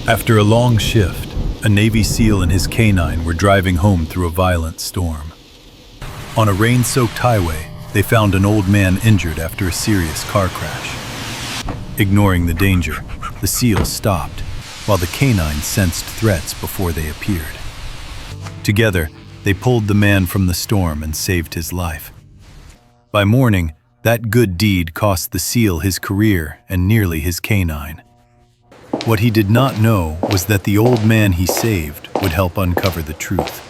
After a long shift, a Navy SEAL and his K-9 were driving home through a violent storm. On a rain-soaked highway, they found an old man injured after a serious car crash. Ignoring the danger, the SEAL stopped, while the K-9 sensed threats before they appeared. Together, they pulled the man from the storm and saved his life. By morning, that good deed cost the SEAL his career and nearly his K-9. What he did not know was that the old man he saved would help uncover the truth.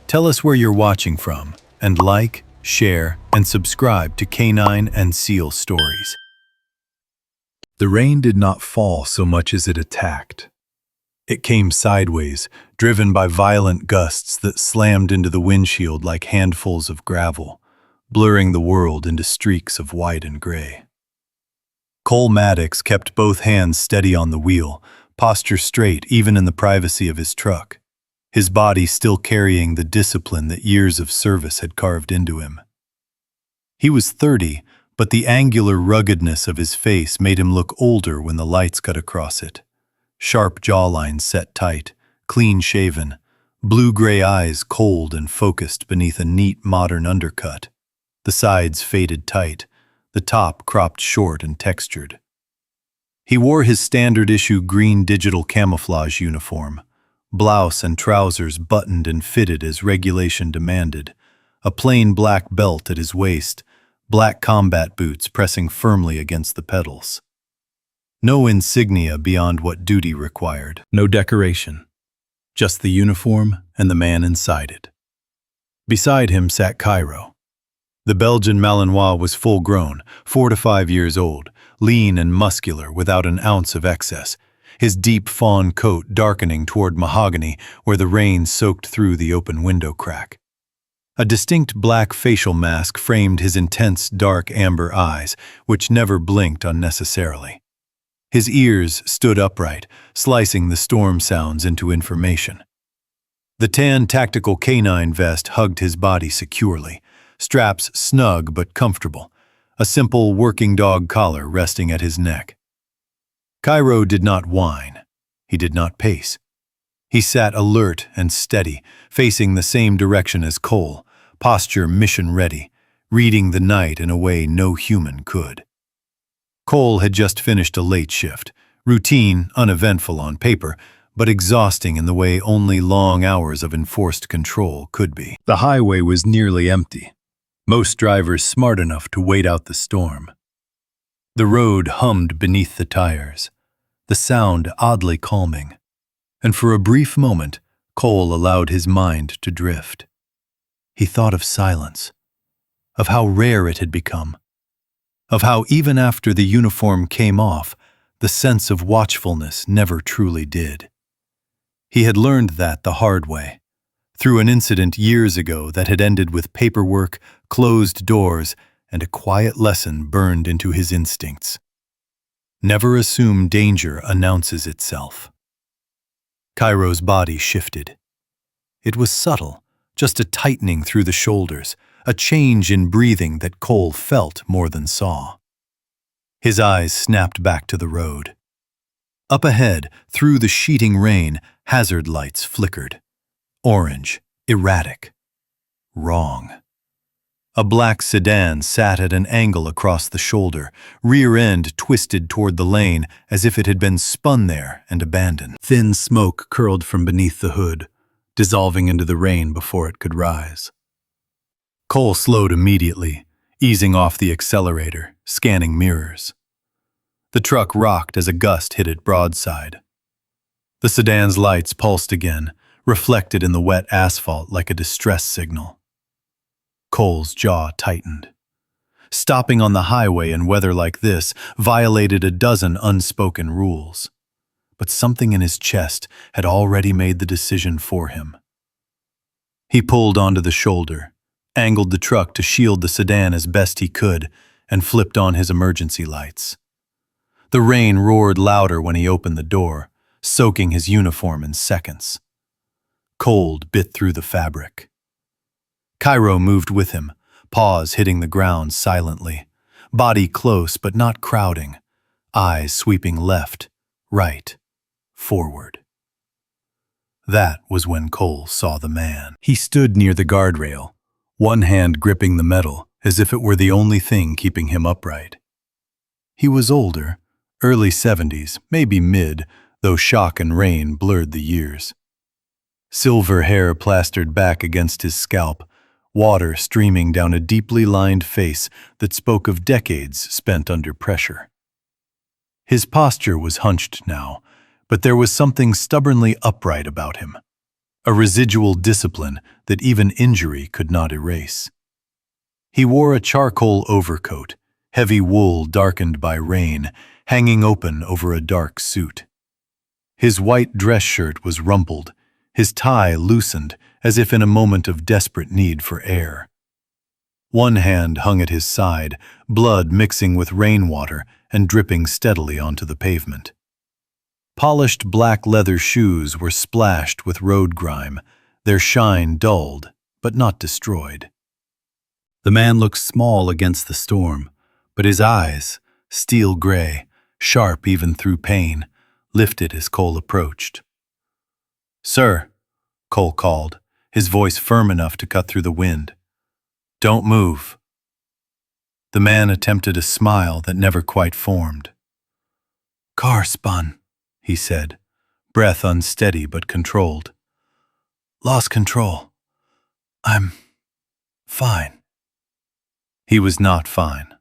Tell us where you're watching from, and like, share, and subscribe to K9 and SEAL Stories. The rain did not fall so much as it attacked. It came sideways, driven by violent gusts that slammed into the windshield like handfuls of gravel, blurring the world into streaks of white and gray. Cole Maddox kept both hands steady on the wheel, posture straight even in the privacy of his truck, his body still carrying the discipline that years of service had carved into him. He was 30, but the angular ruggedness of his face made him look older when the lights cut across it. Sharp jawline set tight, clean-shaven, blue-gray eyes cold and focused beneath a neat modern undercut, the sides faded tight, the top cropped short and textured. He wore his standard-issue green digital camouflage uniform, blouse and trousers buttoned and fitted as regulation demanded, a plain black belt at his waist, black combat boots pressing firmly against the pedals. No insignia beyond what duty required, no decoration, just the uniform and the man inside it. Beside him sat Cairo. The Belgian Malinois was full-grown, 4 to 5 years old, lean and muscular without an ounce of excess, his deep fawn coat darkening toward mahogany where the rain soaked through the open window crack. A distinct black facial mask framed his intense dark amber eyes, which never blinked unnecessarily. His ears stood upright, slicing the storm sounds into information. The tan tactical K9 vest hugged his body securely, straps snug but comfortable, a simple working dog collar resting at his neck. Cairo did not whine. He did not pace. He sat alert and steady, facing the same direction as Cole, posture mission-ready, reading the night in a way no human could. Cole had just finished a late shift, routine, uneventful on paper, but exhausting in the way only long hours of enforced control could be. The highway was nearly empty, most drivers smart enough to wait out the storm. The road hummed beneath the tires, the sound oddly calming, and for a brief moment, Cole allowed his mind to drift. He thought of silence, of how rare it had become, of how even after the uniform came off, the sense of watchfulness never truly did. He had learned that the hard way, through an incident years ago that had ended with paperwork, closed doors, and a quiet lesson burned into his instincts. Never assume danger announces itself. Cairo's body shifted. It was subtle, just a tightening through the shoulders, a change in breathing that Cole felt more than saw. His eyes snapped back to the road. Up ahead, through the sheeting rain, hazard lights flickered. Orange, erratic, wrong. A black sedan sat at an angle across the shoulder, rear end twisted toward the lane as if it had been spun there and abandoned. Thin smoke curled from beneath the hood, dissolving into the rain before it could rise. Cole slowed immediately, easing off the accelerator, scanning mirrors. The truck rocked as a gust hit it broadside. The sedan's lights pulsed again, reflected in the wet asphalt like a distress signal. Cole's jaw tightened. Stopping on the highway in weather like this violated a dozen unspoken rules. But something in his chest had already made the decision for him. He pulled onto the shoulder, angled the truck to shield the sedan as best he could, and flipped on his emergency lights. The rain roared louder when he opened the door, soaking his uniform in seconds. Cold bit through the fabric. Cairo moved with him, paws hitting the ground silently, body close but not crowding, eyes sweeping left, right, forward. That was when Cole saw the man. He stood near the guardrail, one hand gripping the metal as if it were the only thing keeping him upright. He was older, early 70s, maybe mid, though shock and rain blurred the years. Silver hair plastered back against his scalp, water streaming down a deeply lined face that spoke of decades spent under pressure. His posture was hunched now, but there was something stubbornly upright about him, a residual discipline that even injury could not erase. He wore a charcoal overcoat, heavy wool darkened by rain, hanging open over a dark suit. His white dress shirt was rumpled, his tie loosened as if in a moment of desperate need for air. One hand hung at his side, blood mixing with rainwater and dripping steadily onto the pavement. Polished black leather shoes were splashed with road grime, their shine dulled, but not destroyed. The man looked small against the storm, but his eyes, steel gray, sharp even through pain, lifted as Cole approached. "Sir," Cole called, his voice firm enough to cut through the wind. "Don't move." The man attempted a smile that never quite formed. "Car spun," he said, breath unsteady but controlled. "Lost control. I'm fine." He was not fine.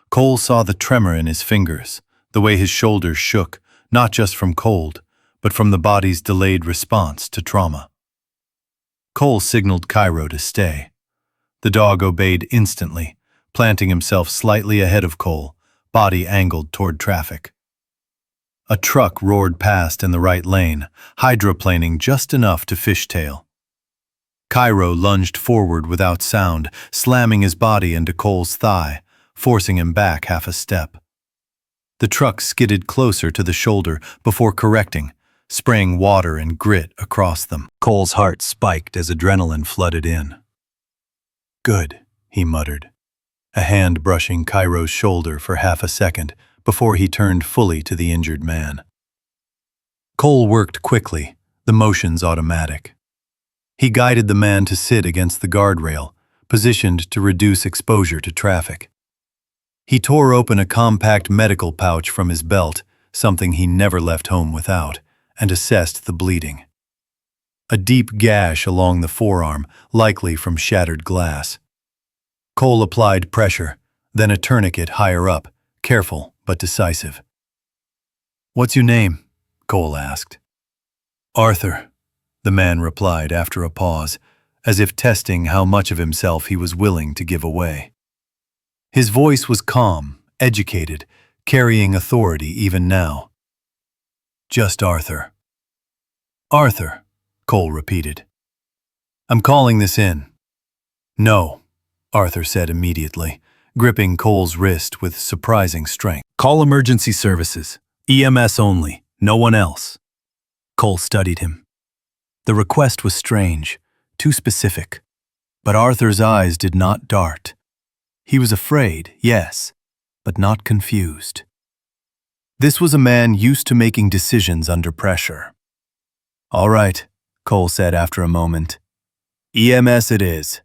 Cole saw the tremor in his fingers, the way his shoulders shook, not just from cold, but from the body's delayed response to trauma. Cole signaled Cairo to stay. The dog obeyed instantly, planting himself slightly ahead of Cole, body angled toward traffic. A truck roared past in the right lane, hydroplaning just enough to fishtail. Cairo lunged forward without sound, slamming his body into Cole's thigh, forcing him back half a step. The truck skidded closer to the shoulder before correcting, spraying water and grit across them. Cole's heart spiked as adrenaline flooded in. "Good," he muttered, a hand brushing Cairo's shoulder for half a second before he turned fully to the injured man. Cole worked quickly, the motions automatic. He guided the man to sit against the guardrail, positioned to reduce exposure to traffic. He tore open a compact medical pouch from his belt, something he never left home without, and assessed the bleeding. A deep gash along the forearm, likely from shattered glass. Cole applied pressure, then a tourniquet higher up, careful but decisive. "What's your name?" Cole asked. "Arthur," the man replied after a pause, as if testing how much of himself he was willing to give away. His voice was calm, educated, carrying authority even now. "Just Arthur." "Arthur," Cole repeated. "I'm calling this in." "No," Arthur said immediately, gripping Cole's wrist with surprising strength. "Call emergency services. EMS only, no one else." Cole studied him. The request was strange, too specific, but Arthur's eyes did not dart. He was afraid, yes, but not confused. This was a man used to making decisions under pressure. "All right," Cole said after a moment. "EMS it is."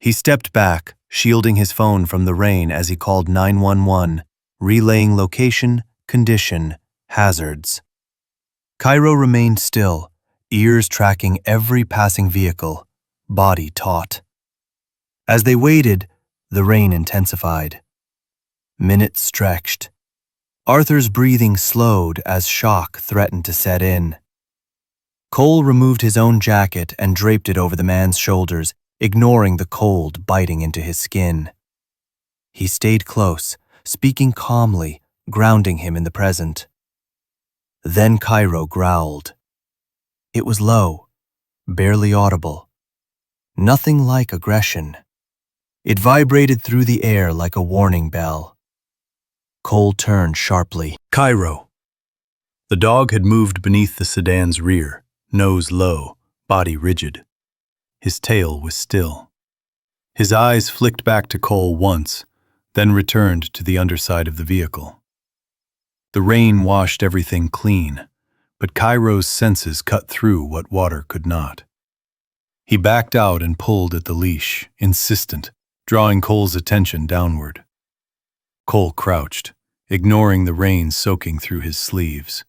He stepped back, shielding his phone from the rain as he called 911, relaying location, condition, hazards. Cairo remained still, ears tracking every passing vehicle, body taut. As they waited, the rain intensified. Minutes stretched. Arthur's breathing slowed as shock threatened to set in. Cole removed his own jacket and draped it over the man's shoulders, ignoring the cold biting into his skin. He stayed close, speaking calmly, grounding him in the present. Then Cairo growled. It was low, barely audible. Nothing like aggression. It vibrated through the air like a warning bell. Cole turned sharply. "Cairo." The dog had moved beneath the sedan's rear, nose low, body rigid. His tail was still. His eyes flicked back to Cole once, then returned to the underside of the vehicle. The rain washed everything clean, but Cairo's senses cut through what water could not. He backed out and pulled at the leash, insistent, drawing Cole's attention downward. Cole crouched, ignoring the rain soaking through his sleeves.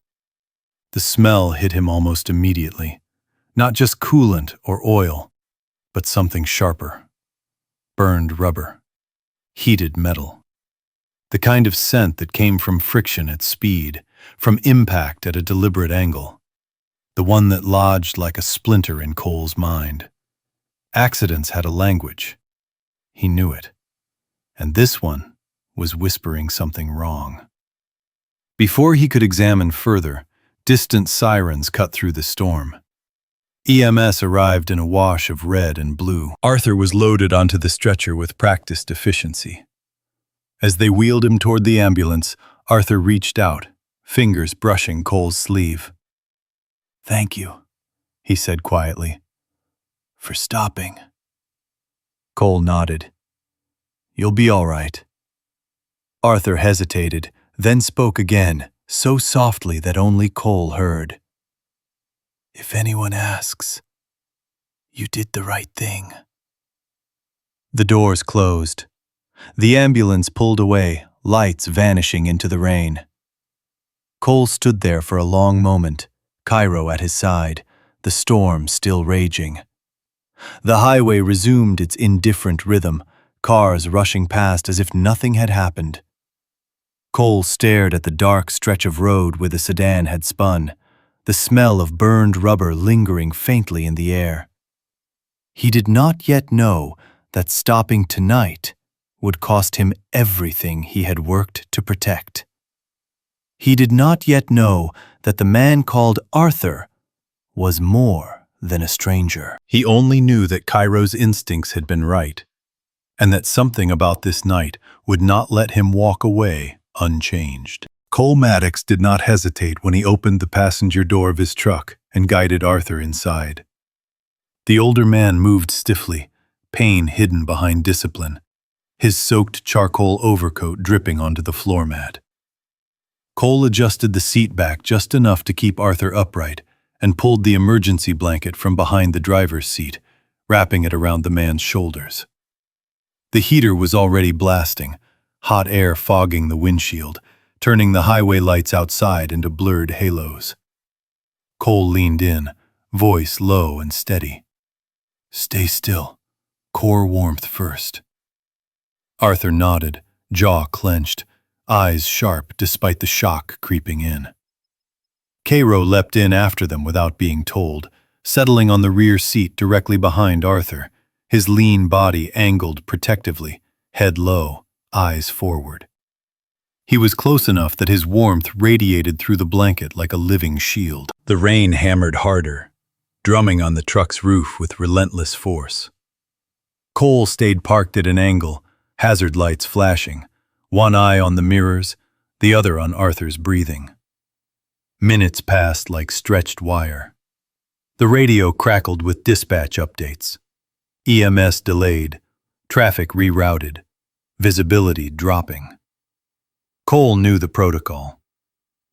The smell hit him almost immediately, not just coolant or oil, but something sharper. Burned rubber. Heated metal. The kind of scent that came from friction at speed, from impact at a deliberate angle. The one that lodged like a splinter in Cole's mind. Accidents had a language. He knew it. And this one was whispering something wrong. Before he could examine further, distant sirens cut through the storm. EMS arrived in a wash of red and blue. Arthur was loaded onto the stretcher with practiced efficiency. As they wheeled him toward the ambulance, Arthur reached out, fingers brushing Cole's sleeve. "Thank you," he said quietly, "for stopping." Cole nodded. "You'll be all right." Arthur hesitated, then spoke again, so softly that only Cole heard. "If anyone asks, you did the right thing." The doors closed. The ambulance pulled away, lights vanishing into the rain. Cole stood there for a long moment, Cairo at his side, the storm still raging. The highway resumed its indifferent rhythm, cars rushing past as if nothing had happened. Cole stared at the dark stretch of road where the sedan had spun, the smell of burned rubber lingering faintly in the air. He did not yet know that stopping tonight would cost him everything he had worked to protect. He did not yet know that the man called Arthur was more than a stranger. He only knew that Cairo's instincts had been right, and that something about this night would not let him walk away unchanged. Cole Maddox did not hesitate when he opened the passenger door of his truck and guided Arthur inside. The older man moved stiffly, pain hidden behind discipline, his soaked charcoal overcoat dripping onto the floor mat. Cole adjusted the seat back just enough to keep Arthur upright and pulled the emergency blanket from behind the driver's seat, wrapping it around the man's shoulders. The heater was already blasting, hot air fogging the windshield, turning the highway lights outside into blurred halos. Cole leaned in, voice low and steady. "Stay still. Core warmth first." Arthur nodded, jaw clenched, eyes sharp despite the shock creeping in. Cairo leapt in after them without being told, settling on the rear seat directly behind Arthur, his lean body angled protectively, head low, eyes forward. He was close enough that his warmth radiated through the blanket like a living shield. The rain hammered harder, drumming on the truck's roof with relentless force. Cole stayed parked at an angle, hazard lights flashing, one eye on the mirrors, the other on Arthur's breathing. Minutes passed like stretched wire. The radio crackled with dispatch updates. EMS delayed, traffic rerouted, visibility dropping. Cole knew the protocol.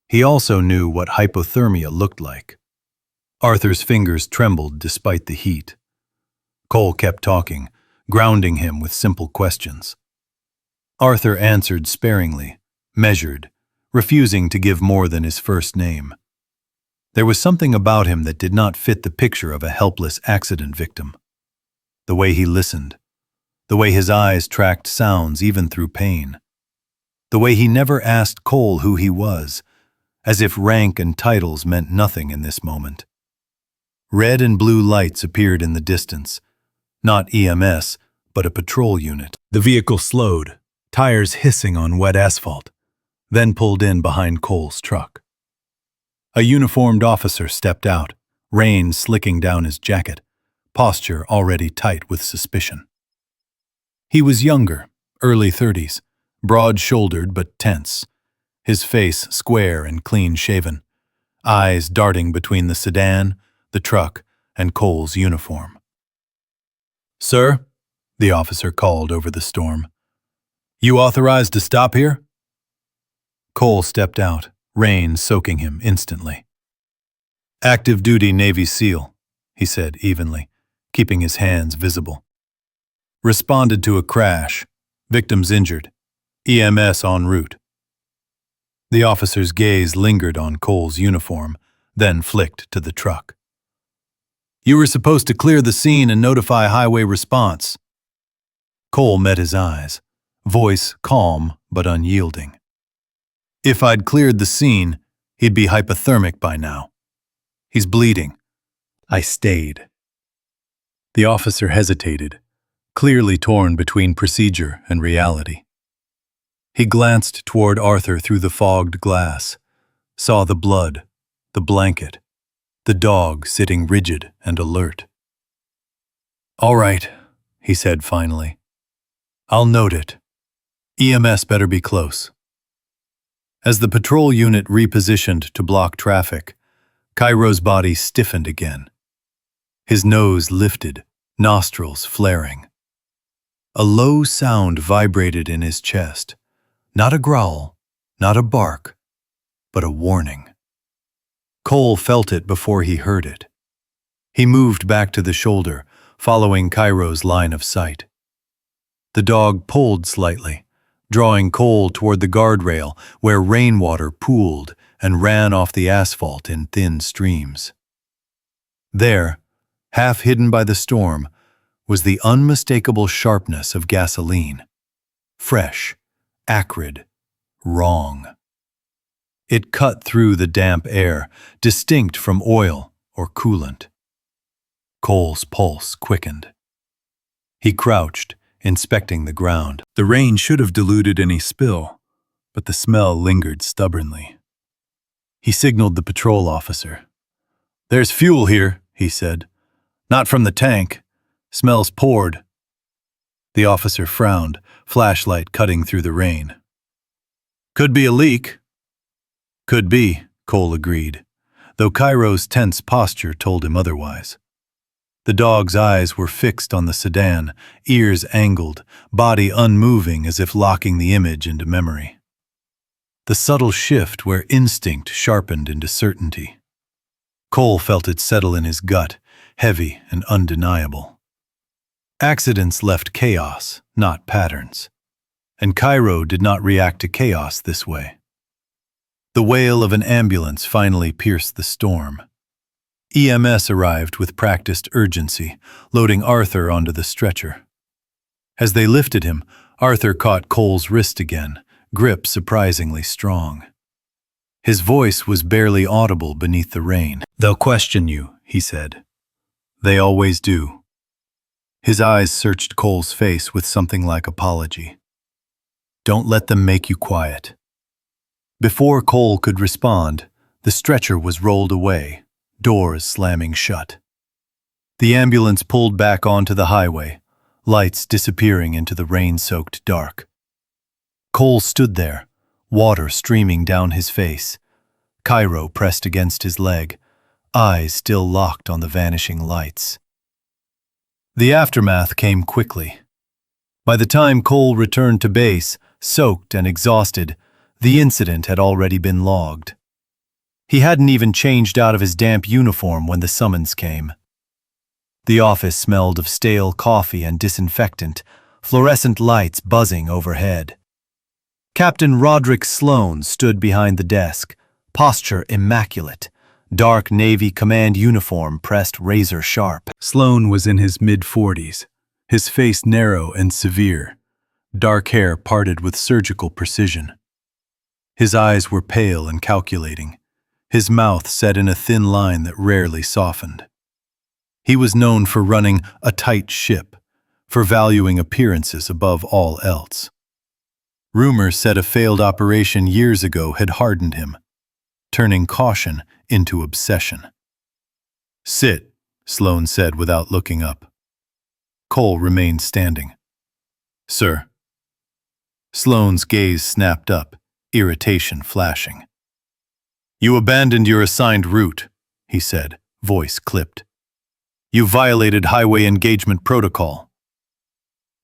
He also knew what hypothermia looked like. Arthur's fingers trembled despite the heat. Cole kept talking, grounding him with simple questions. Arthur answered sparingly, measured, refusing to give more than his first name. There was something about him that did not fit the picture of a helpless accident victim. The way he listened, the way his eyes tracked sounds even through pain, the way he never asked Cole who he was, as if rank and titles meant nothing in this moment. Red and blue lights appeared in the distance, not EMS, but a patrol unit. The vehicle slowed, tires hissing on wet asphalt, then pulled in behind Cole's truck. A uniformed officer stepped out, rain slicking down his jacket, posture already tight with suspicion. He was younger, early 30s, broad-shouldered but tense, his face square and clean-shaven, eyes darting between the sedan, the truck, and Cole's uniform. "Sir," the officer called over the storm, "you authorized to stop here?" Cole stepped out, rain soaking him instantly. Active duty Navy SEAL, he said evenly, keeping his hands visible. Responded to a crash. Victims injured. EMS en route. The officer's gaze lingered on Cole's uniform, then flicked to the truck. You were supposed to clear the scene and notify highway response. Cole met his eyes, voice calm but unyielding. If I'd cleared the scene, he'd be hypothermic by now. He's bleeding. I stayed. The officer hesitated, clearly torn between procedure and reality. He glanced toward Arthur through the fogged glass, saw the blood, the blanket, the dog sitting rigid and alert. All right, he said finally. I'll note it. EMS better be close. As the patrol unit repositioned to block traffic, Cairo's body stiffened again. His nose lifted, nostrils flaring. A low sound vibrated in his chest. Not a growl, not a bark, but a warning. Cole felt it before he heard it. He moved back to the shoulder, following Cairo's line of sight. The dog pulled slightly, drawing Cole toward the guardrail where rainwater pooled and ran off the asphalt in thin streams. There, half hidden by the storm, was the unmistakable sharpness of gasoline. Fresh, acrid, wrong. It cut through the damp air, distinct from oil or coolant. Cole's pulse quickened. He crouched, inspecting the ground. The rain should have diluted any spill, but the smell lingered stubbornly. He signaled the patrol officer. There's fuel here, he said. Not from the tank. Smells poured. The officer frowned, flashlight cutting through the rain. Could be a leak. Could be, Cole agreed, though Cairo's tense posture told him otherwise. The dog's eyes were fixed on the sedan, ears angled, body unmoving as if locking the image into memory. The subtle shift where instinct sharpened into certainty. Cole felt it settle in his gut, heavy and undeniable. Accidents left chaos, not patterns. And Cairo did not react to chaos this way. The wail of an ambulance finally pierced the storm. EMS arrived with practiced urgency, loading Arthur onto the stretcher. As they lifted him, Arthur caught Cole's wrist again, grip surprisingly strong. His voice was barely audible beneath the rain. They'll question you, he said. They always do. His eyes searched Cole's face with something like apology. Don't let them make you quiet. Before Cole could respond, the stretcher was rolled away, doors slamming shut. The ambulance pulled back onto the highway, lights disappearing into the rain-soaked dark. Cole stood there, water streaming down his face, Cairo pressed against his leg, eyes still locked on the vanishing lights. The aftermath came quickly. By the time Cole returned to base, soaked and exhausted, the incident had already been logged. He hadn't even changed out of his damp uniform when the summons came. The office smelled of stale coffee and disinfectant, fluorescent lights buzzing overhead. Captain Roderick Sloan stood behind the desk, posture immaculate, dark Navy command uniform pressed razor sharp. Sloan was in his mid-40s, his face narrow and severe, dark hair parted with surgical precision. His eyes were pale and calculating, his mouth set in a thin line that rarely softened. He was known for running a tight ship, for valuing appearances above all else. Rumors said a failed operation years ago had hardened him, turning caution into obsession. Sit, Sloan said without looking up. Cole remained standing. Sir. Sloan's gaze snapped up, irritation flashing. You abandoned your assigned route, he said, voice clipped. You violated highway engagement protocol.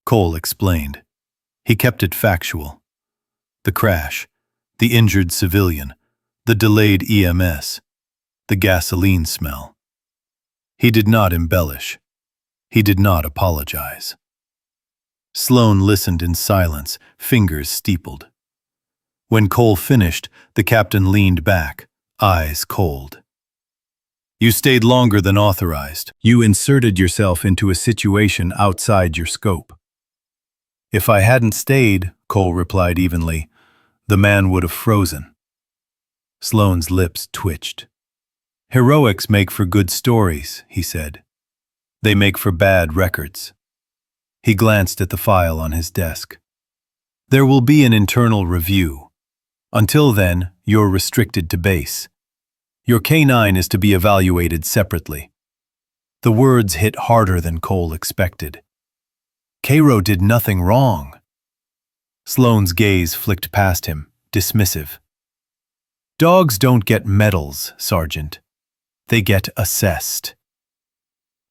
Cole explained. He kept it factual. The crash, the injured civilian, the delayed EMS. the gasoline smell. He did not embellish. He did not apologize. Sloane listened in silence, fingers steepled. When Cole finished, the captain leaned back, eyes cold. You stayed longer than authorized. You inserted yourself into a situation outside your scope. If I hadn't stayed, Cole replied evenly, the man would have frozen. Sloane's lips twitched. Heroics make for good stories, he said. They make for bad records. He glanced at the file on his desk. There will be an internal review. Until then, you're restricted to base. Your K9 is to be evaluated separately. The words hit harder than Cole expected. Cairo did nothing wrong. Sloane's gaze flicked past him, dismissive. Dogs don't get medals, Sergeant. They get assessed.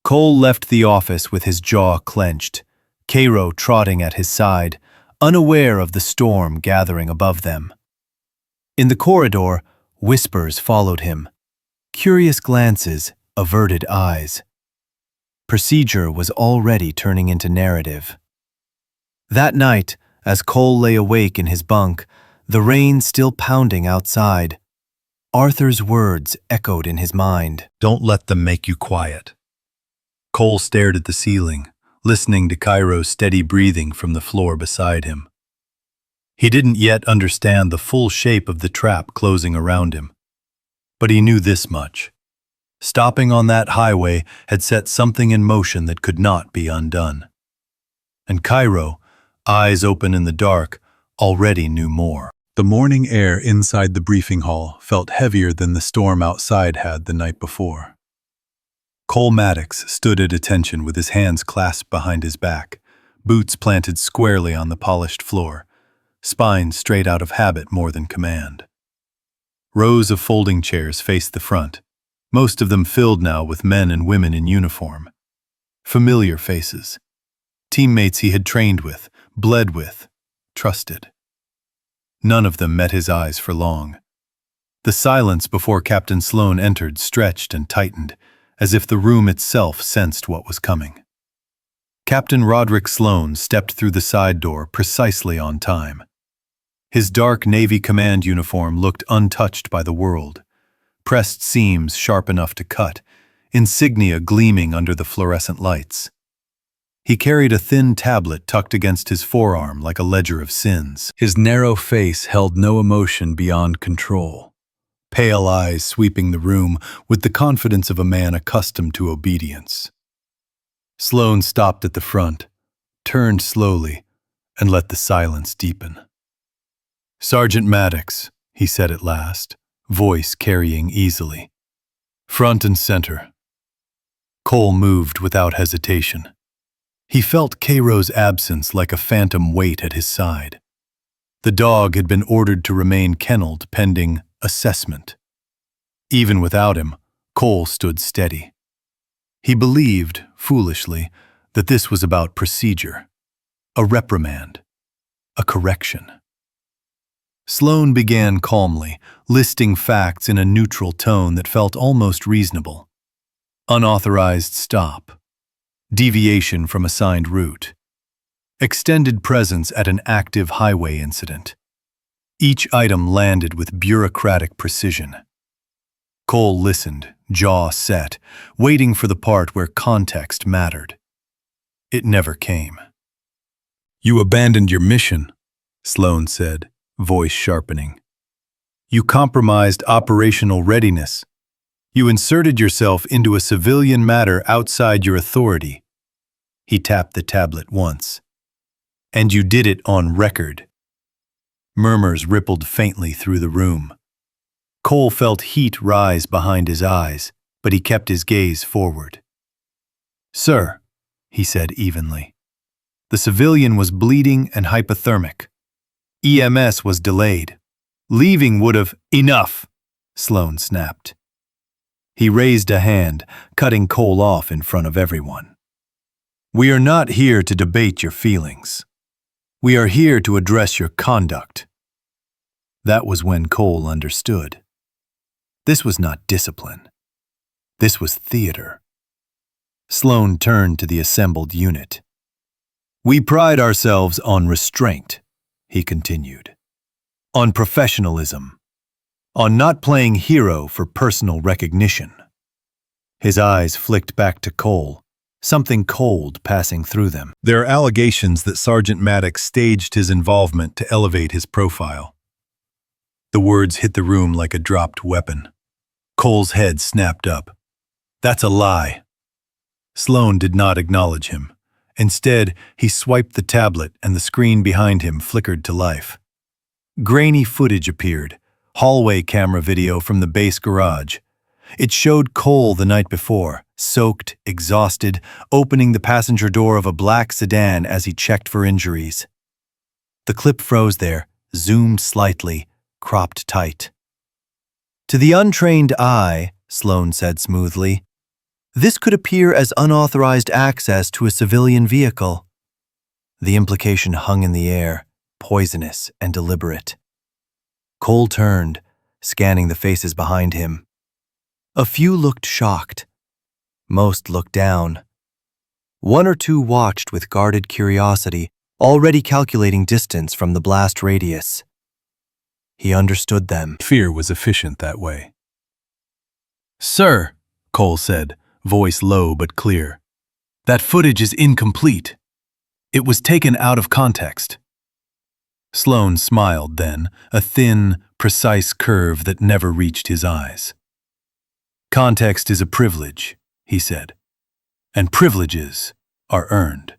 Cole left the office with his jaw clenched, Cairo trotting at his side, unaware of the storm gathering above them. In the corridor, whispers followed him. Curious glances, averted eyes. Procedure was already turning into narrative. That night, as Cole lay awake in his bunk, the rain still pounding outside, Arthur's words echoed in his mind. Don't let them make you quiet. Cole stared at the ceiling, listening to Cairo's steady breathing from the floor beside him. He didn't yet understand the full shape of the trap closing around him. But he knew this much. Stopping on that highway had set something in motion that could not be undone. And Cairo, eyes open in the dark, already knew more. The morning air inside the briefing hall felt heavier than the storm outside had the night before. Cole Maddox stood at attention with his hands clasped behind his back, boots planted squarely on the polished floor, spine straight out of habit more than command. Rows of folding chairs faced the front, most of them filled now with men and women in uniform. Familiar faces. Teammates he had trained with, bled with, trusted. None of them met his eyes for long. The silence before Captain Sloane entered stretched and tightened, as if the room itself sensed what was coming. Captain Roderick Sloane stepped through the side door precisely on time. His dark Navy command uniform looked untouched by the world, pressed seams sharp enough to cut, insignia gleaming under the fluorescent lights. He carried a thin tablet tucked against his forearm like a ledger of sins. His narrow face held no emotion beyond control, pale eyes sweeping the room with the confidence of a man accustomed to obedience. Sloane stopped at the front, turned slowly, and let the silence deepen. Sergeant Maddox, he said at last, voice carrying easily. Front and center. Cole moved without hesitation. He felt Cairo's absence like a phantom weight at his side. The dog had been ordered to remain kennelled pending assessment. Even without him, Cole stood steady. He believed, foolishly, that this was about procedure, a reprimand, a correction. Sloane began calmly, listing facts in a neutral tone that felt almost reasonable. Unauthorized stop. Deviation from assigned route. Extended presence at an active highway incident. Each item landed with bureaucratic precision. Cole listened, jaw set, waiting for the part where context mattered. It never came. You abandoned your mission, Sloane said, voice sharpening. You compromised operational readiness. You inserted yourself into a civilian matter outside your authority. He tapped the tablet once. And you did it on record. Murmurs rippled faintly through the room. Cole felt heat rise behind his eyes, but he kept his gaze forward. Sir, he said evenly. The civilian was bleeding and hypothermic. EMS was delayed. Leaving would have— Enough, Sloane snapped. He raised a hand, cutting Cole off in front of everyone. We are not here to debate your feelings. We are here to address your conduct. That was when Cole understood. This was not discipline. This was theater. Sloan turned to the assembled unit. "We pride ourselves on restraint," he continued. "On professionalism. On not playing hero for personal recognition." His eyes flicked back to Cole, something cold passing through them. "There are allegations that Sergeant Maddox staged his involvement to elevate his profile." The words hit the room like a dropped weapon. Cole's head snapped up. "That's a lie." Sloan did not acknowledge him. Instead, he swiped the tablet and the screen behind him flickered to life. Grainy footage appeared, hallway camera video from the base garage. It showed Cole the night before, soaked, exhausted, opening the passenger door of a black sedan as he checked for injuries. The clip froze there, zoomed slightly, cropped tight. "To the untrained eye," Sloan said smoothly, "this could appear as unauthorized access to a civilian vehicle." The implication hung in the air, poisonous and deliberate. Cole turned, scanning the faces behind him. A few looked shocked. Most looked down. One or two watched with guarded curiosity, already calculating distance from the blast radius. He understood them. Fear was efficient that way. "Sir," Cole said, voice low but clear, "that footage is incomplete. It was taken out of context." Sloan smiled then, a thin, precise curve that never reached his eyes. "Context is a privilege," he said, "and privileges are earned."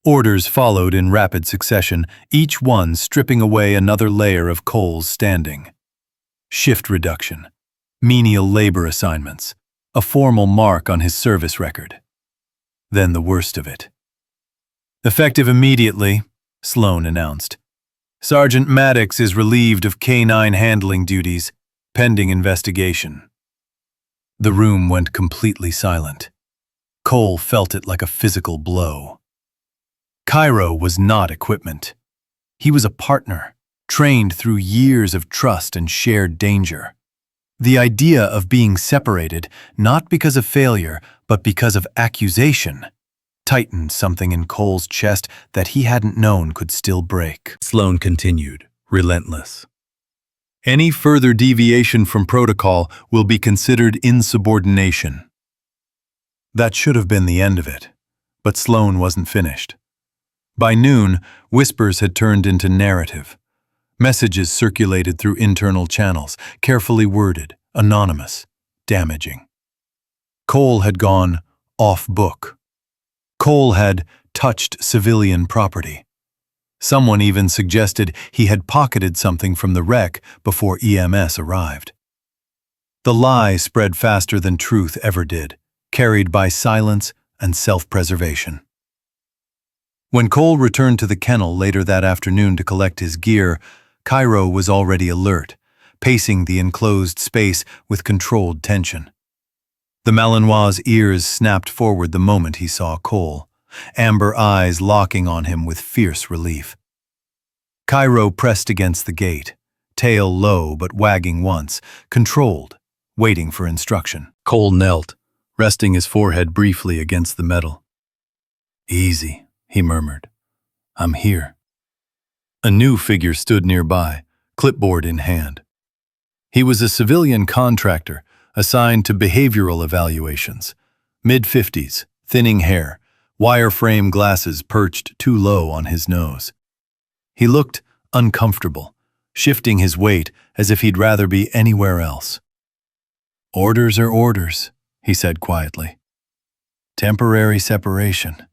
Orders followed in rapid succession, each one stripping away another layer of Cole's standing. Shift reduction, menial labor assignments, a formal mark on his service record. Then the worst of it. "Effective immediately," Sloan announced. "Sergeant Maddox is relieved of canine handling duties, pending investigation." The room went completely silent. Cole felt it like a physical blow. Cairo was not equipment. He was a partner, trained through years of trust and shared danger. The idea of being separated, not because of failure, but because of accusation, tightened something in Cole's chest that he hadn't known could still break. Sloan continued, relentless. "Any further deviation from protocol will be considered insubordination." That should have been the end of it, but Sloan wasn't finished. By noon, whispers had turned into narrative. Messages circulated through internal channels, carefully worded, anonymous, damaging. Cole had gone off-book. Cole had touched civilian property. Someone even suggested he had pocketed something from the wreck before EMS arrived. The lie spread faster than truth ever did, carried by silence and self-preservation. When Cole returned to the kennel later that afternoon to collect his gear, Cairo was already alert, pacing the enclosed space with controlled tension. The Malinois' ears snapped forward the moment he saw Cole, amber eyes locking on him with fierce relief. Cairo pressed against the gate, tail low but wagging once, controlled, waiting for instruction. Cole knelt, resting his forehead briefly against the metal. "Easy," he murmured. "I'm here." A new figure stood nearby, clipboard in hand. He was a civilian contractor assigned to behavioral evaluations, mid-50s, thinning hair, wireframe glasses perched too low on his nose. He looked uncomfortable, shifting his weight as if he'd rather be anywhere else. "Orders are orders," he said quietly. "Temporary separation."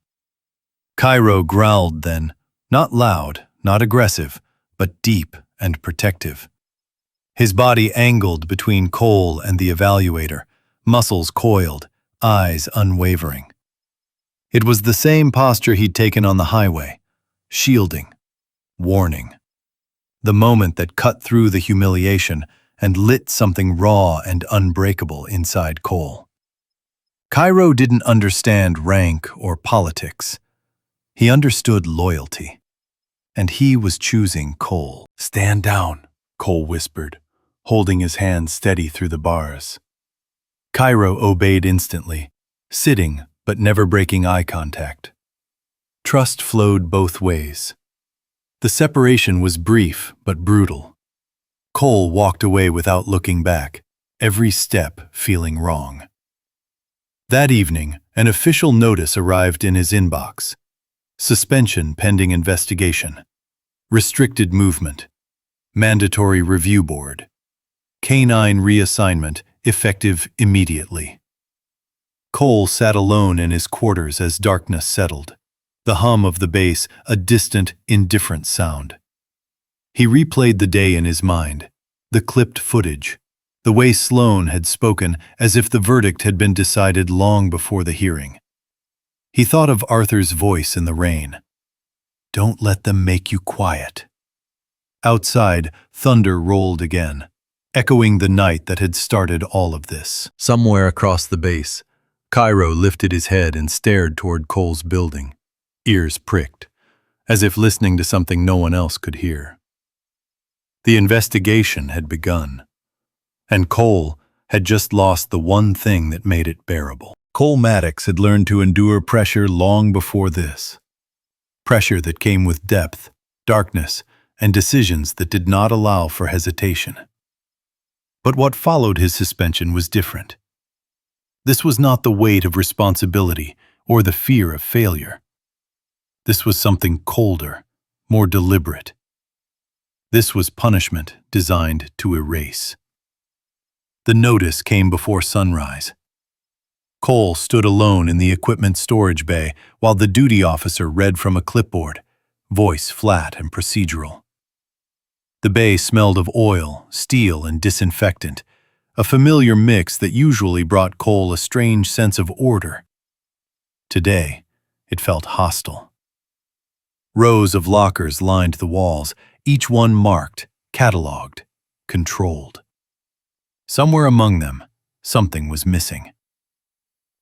Cairo growled then, not loud, not aggressive, but deep and protective. His body angled between Cole and the evaluator, muscles coiled, eyes unwavering. It was the same posture he'd taken on the highway, shielding, warning. The moment that cut through the humiliation and lit something raw and unbreakable inside Cole. Cairo didn't understand rank or politics. He understood loyalty. And he was choosing Cole. "Stand down," Cole whispered, holding his hand steady through the bars. Cairo obeyed instantly, sitting but never breaking eye contact. Trust flowed both ways. The separation was brief but brutal. Cole walked away without looking back, every step feeling wrong. That evening, an official notice arrived in his inbox. Suspension pending investigation. Restricted movement. Mandatory review board. Canine reassignment effective immediately. Cole sat alone in his quarters as darkness settled. The hum of the bass, a distant, indifferent sound. He replayed the day in his mind, the clipped footage, the way Sloan had spoken as if the verdict had been decided long before the hearing. He thought of Arthur's voice in the rain. "Don't let them make you quiet." Outside, thunder rolled again, echoing the night that had started all of this. Somewhere across the base, Cairo lifted his head and stared toward Cole's building, ears pricked, as if listening to something no one else could hear. The investigation had begun, and Cole had just lost the one thing that made it bearable. Cole Maddox had learned to endure pressure long before this. Pressure that came with depth, darkness, and decisions that did not allow for hesitation. But what followed his suspension was different. This was not the weight of responsibility or the fear of failure. This was something colder, more deliberate. This was punishment designed to erase. The notice came before sunrise. Cole stood alone in the equipment storage bay while the duty officer read from a clipboard, voice flat and procedural. The bay smelled of oil, steel, and disinfectant, a familiar mix that usually brought Cole a strange sense of order. Today, it felt hostile. Rows of lockers lined the walls, each one marked, cataloged, controlled. Somewhere among them, something was missing.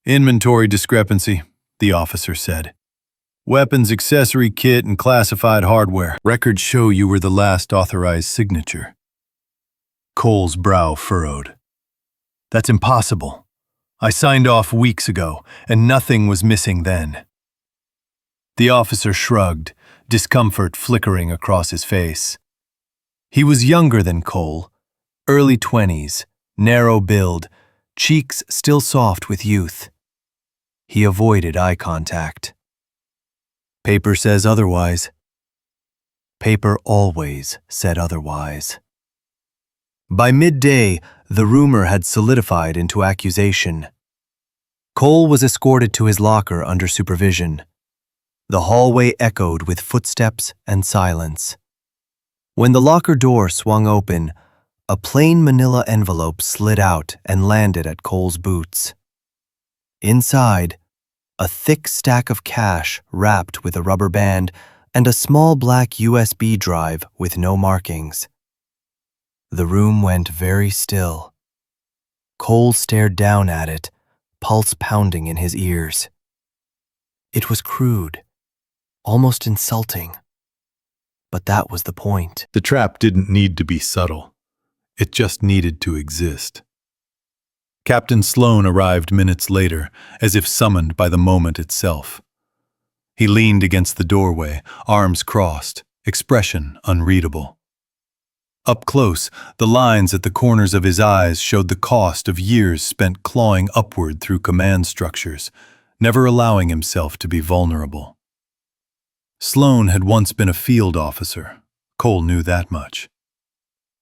"Inventory discrepancy," the officer said. "Weapons accessory kit and classified hardware. Records show you were the last authorized signature." Cole's brow furrowed. "That's impossible. I signed off weeks ago, and nothing was missing then." The officer shrugged, discomfort flickering across his face. He was younger than Cole, early 20s, narrow build, cheeks still soft with youth. He avoided eye contact. "Paper says otherwise." Paper always said otherwise. By midday, the rumor had solidified into accusation. Cole was escorted to his locker under supervision. The hallway echoed with footsteps and silence. When the locker door swung open, a plain manila envelope slid out and landed at Cole's boots. Inside, a thick stack of cash wrapped with a rubber band and a small black USB drive with no markings. The room went very still. Cole stared down at it, pulse pounding in his ears. It was crude, almost insulting. But that was the point. The trap didn't need to be subtle. It just needed to exist. Captain Sloan arrived minutes later, as if summoned by the moment itself. He leaned against the doorway, arms crossed, expression unreadable. Up close, the lines at the corners of his eyes showed the cost of years spent clawing upward through command structures, never allowing himself to be vulnerable. Sloan had once been a field officer. Cole knew that much.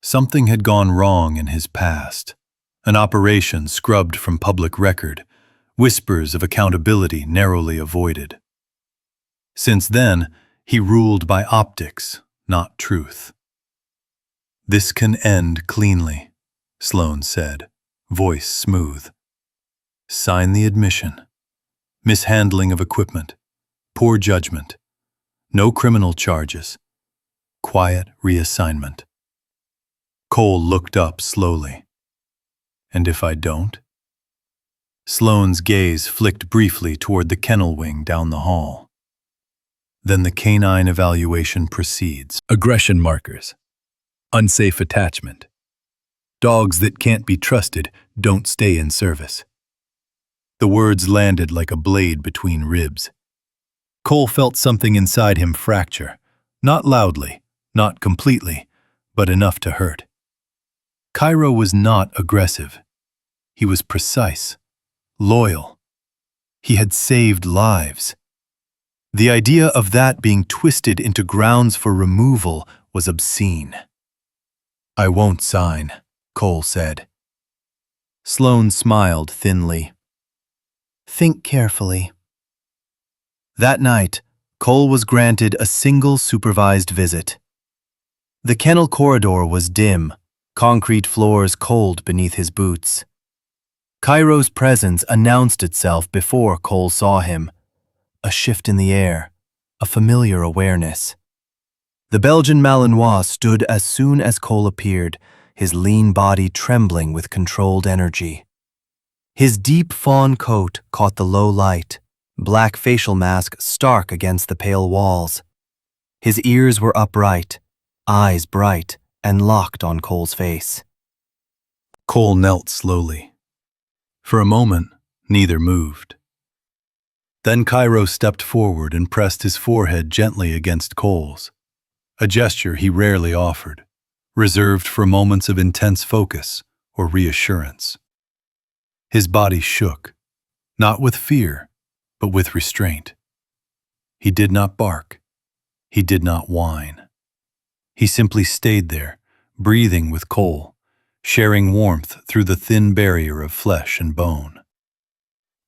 Something had gone wrong in his past. An operation scrubbed from public record, whispers of accountability narrowly avoided. Since then, he ruled by optics, not truth. "This can end cleanly," Sloan said, voice smooth. "Sign the admission. Mishandling of equipment. Poor judgment. No criminal charges. Quiet reassignment." Cole looked up slowly. "And if I don't?" Sloan's gaze flicked briefly toward the kennel wing down the hall. Then the canine evaluation proceeds. Aggression markers. Unsafe attachment. Dogs that can't be trusted Don't stay in service." The words landed like a blade between ribs. Cole felt something inside him fracture, not loudly, not completely, but enough to hurt. Cairo was not aggressive. He was precise, loyal. He had saved lives. The idea of that being twisted into grounds for removal was obscene. "I won't sign," Cole said. Sloane smiled thinly. "Think carefully." That night, Cole was granted a single supervised visit. The kennel corridor was dim, concrete floors cold beneath his boots. Cairo's presence announced itself before Cole saw him. A shift in the air, a familiar awareness. The Belgian Malinois stood as soon as Cole appeared, his lean body trembling with controlled energy. His deep fawn coat caught the low light, black facial mask stark against the pale walls. His ears were upright, eyes bright and locked on Cole's face. Cole knelt slowly. For a moment, neither moved. Then Cairo stepped forward and pressed his forehead gently against Cole's, a gesture he rarely offered, reserved for moments of intense focus or reassurance. His body shook, not with fear, but with restraint. He did not bark. He did not whine. He simply stayed there, breathing with Cole, sharing warmth through the thin barrier of flesh and bone.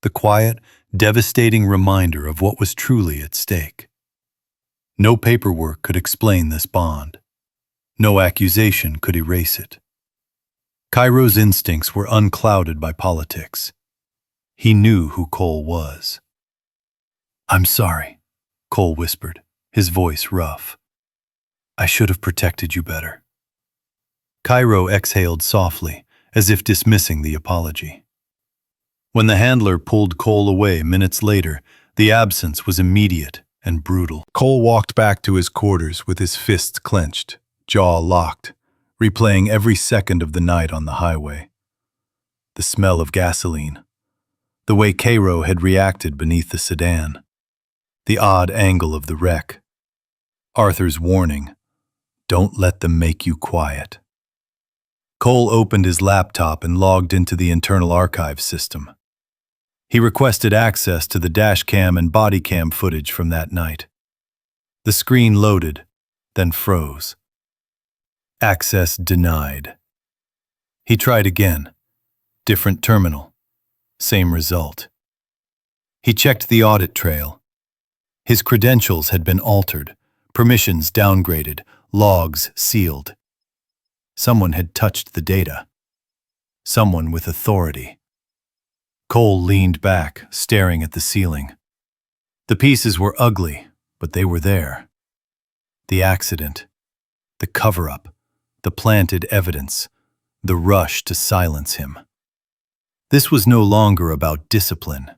The quiet, devastating reminder of what was truly at stake. No paperwork could explain this bond. No accusation could erase it. Cairo's instincts were unclouded by politics. He knew who Cole was. "I'm sorry," Cole whispered, his voice rough. "I should have protected you better." Cairo exhaled softly, as if dismissing the apology. When the handler pulled Cole away minutes later, the absence was immediate and brutal. Cole walked back to his quarters with his fists clenched, jaw locked, replaying every second of the night on the highway. The smell of gasoline, the way Cairo had reacted beneath the sedan, the odd angle of the wreck, Arthur's warning, "Don't let them make you quiet." Cole opened his laptop and logged into the internal archives system. He requested access to the dashcam and body cam footage from that night. The screen loaded, then froze. Access denied. He tried again. Different terminal. Same result. He checked the audit trail. His credentials had been altered, permissions downgraded, logs sealed. Someone had touched the data. Someone with authority. Cole leaned back, staring at the ceiling. The pieces were ugly, but they were there. The accident, the cover-up, the planted evidence, the rush to silence him. This was no longer about discipline.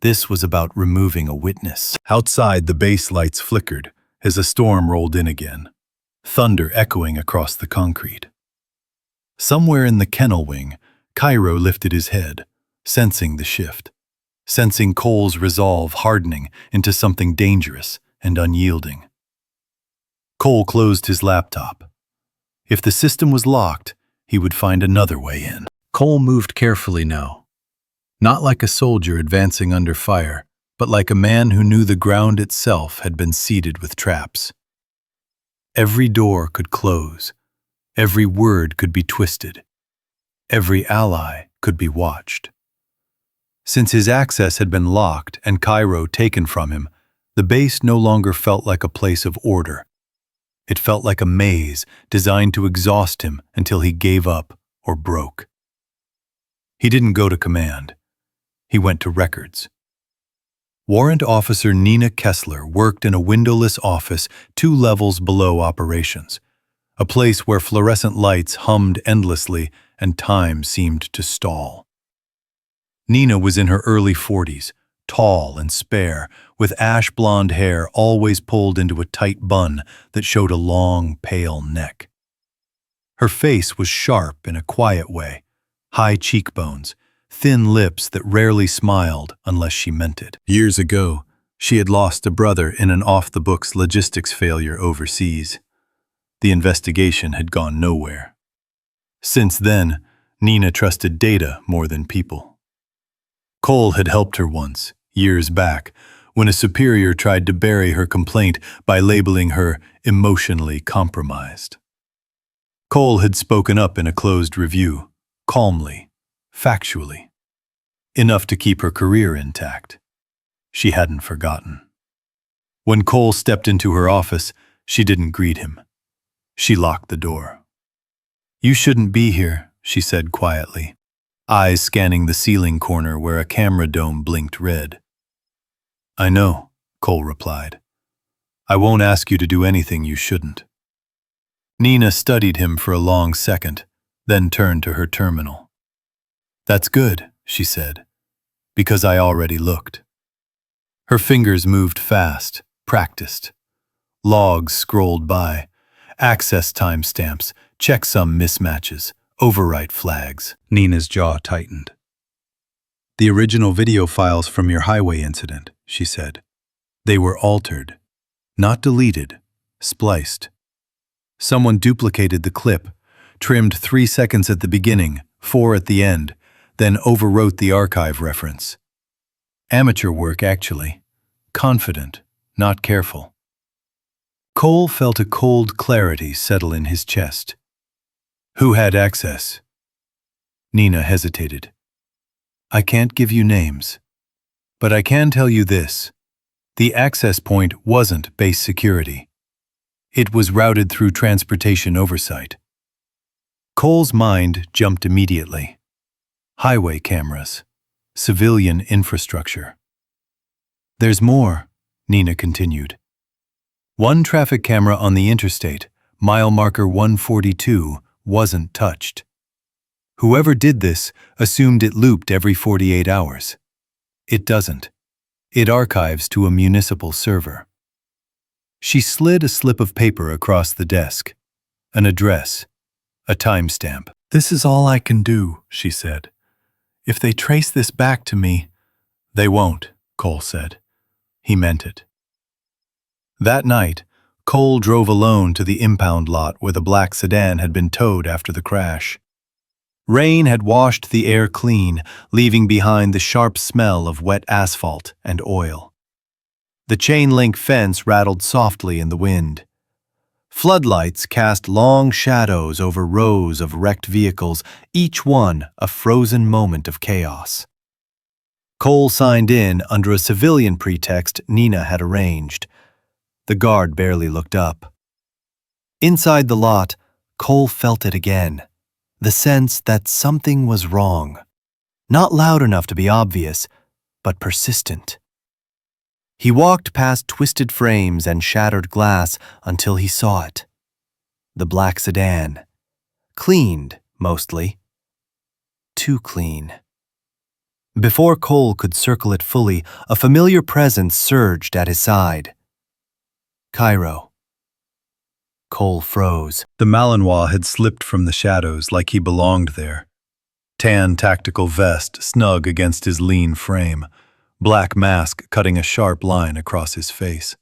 This was about removing a witness. Outside, the base lights flickered as a storm rolled in again, thunder echoing across the concrete. Somewhere in the kennel wing, Cairo lifted his head, sensing the shift, sensing Cole's resolve hardening into something dangerous and unyielding. Cole closed his laptop. If the system was locked, he would find another way in. Cole moved carefully now, not like a soldier advancing under fire, but like a man who knew the ground itself had been seeded with traps. Every door could close, every word could be twisted, every ally could be watched. Since his access had been locked and Cairo taken from him, the base no longer felt like a place of order. It felt like a maze designed to exhaust him until he gave up or broke. He didn't go to command. He went to records. Warrant Officer Nina Kessler worked in a windowless office 2 levels below operations, a place where fluorescent lights hummed endlessly and time seemed to stall. Nina was in her early 40s, tall and spare, with ash-blonde hair always pulled into a tight bun that showed a long, pale neck. Her face was sharp in a quiet way, high cheekbones, thin lips that rarely smiled unless she meant it. Years ago, she had lost a brother in an off-the-books logistics failure overseas. The investigation had gone nowhere. Since then, Nina trusted data more than people. Cole had helped her once, years back, when a superior tried to bury her complaint by labeling her emotionally compromised. Cole had spoken up in a closed review, calmly, factually, enough to keep her career intact. She hadn't forgotten. When Cole stepped into her office, she didn't greet him. She locked the door. "You shouldn't be here," she said quietly, eyes scanning the ceiling corner where a camera dome blinked red. "I know," Cole replied. "I won't ask you to do anything you shouldn't." Nina studied him for a long second, then turned to her terminal. "That's good," she said, "because I already looked." Her fingers moved fast, practiced. Logs scrolled by, access timestamps, checksum mismatches, overwrite flags. Nina's jaw tightened. "The original video files from your highway incident," she said. "They were altered, not deleted, spliced. Someone duplicated the clip, trimmed 3 seconds at the beginning, 4 at the end, then overwrote the archive reference. Amateur work, actually. Confident, not careful." Cole felt a cold clarity settle in his chest. "Who had access?" Nina hesitated. "I can't give you names, but I can tell you this. The access point wasn't base security. It was routed through transportation oversight." Cole's mind jumped immediately. Highway cameras, civilian infrastructure. "There's more," Nina continued. "One traffic camera on the interstate, mile marker 142, wasn't touched. Whoever did this assumed it looped every 48 hours. It doesn't. It archives to a municipal server." She slid a slip of paper across the desk. An address. A timestamp. "This is all I can do," she said. "If they trace this back to me—" "They won't," Cole said. He meant it. That night, Cole drove alone to the impound lot where the black sedan had been towed after the crash. Rain had washed the air clean, leaving behind the sharp smell of wet asphalt and oil. The chain-link fence rattled softly in the wind. Floodlights cast long shadows over rows of wrecked vehicles, each one a frozen moment of chaos. Cole signed in under a civilian pretext Nina had arranged. The guard barely looked up. Inside the lot, Cole felt it again, the sense that something was wrong. Not loud enough to be obvious, but persistent. He walked past twisted frames and shattered glass until he saw it. The black sedan. Cleaned, mostly. Too clean. Before Cole could circle it fully, a familiar presence surged at his side. Cairo. Cole froze. The Malinois had slipped from the shadows like he belonged there. Tan tactical vest snug against his lean frame, black mask cutting a sharp line across his face.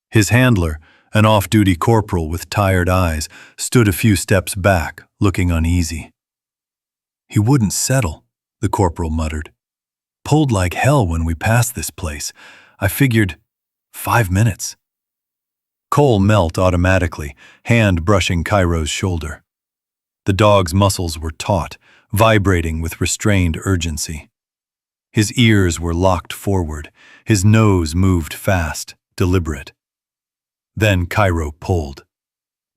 His handler, an off-duty corporal with tired eyes, stood a few steps back, looking uneasy. "He wouldn't settle," the corporal muttered. "Pulled like hell when we passed this place. I figured 5 minutes." Cole knelt automatically, hand brushing Cairo's shoulder. The dog's muscles were taut, vibrating with restrained urgency. His ears were locked forward, his nose moved fast, deliberate. Then Cairo pulled.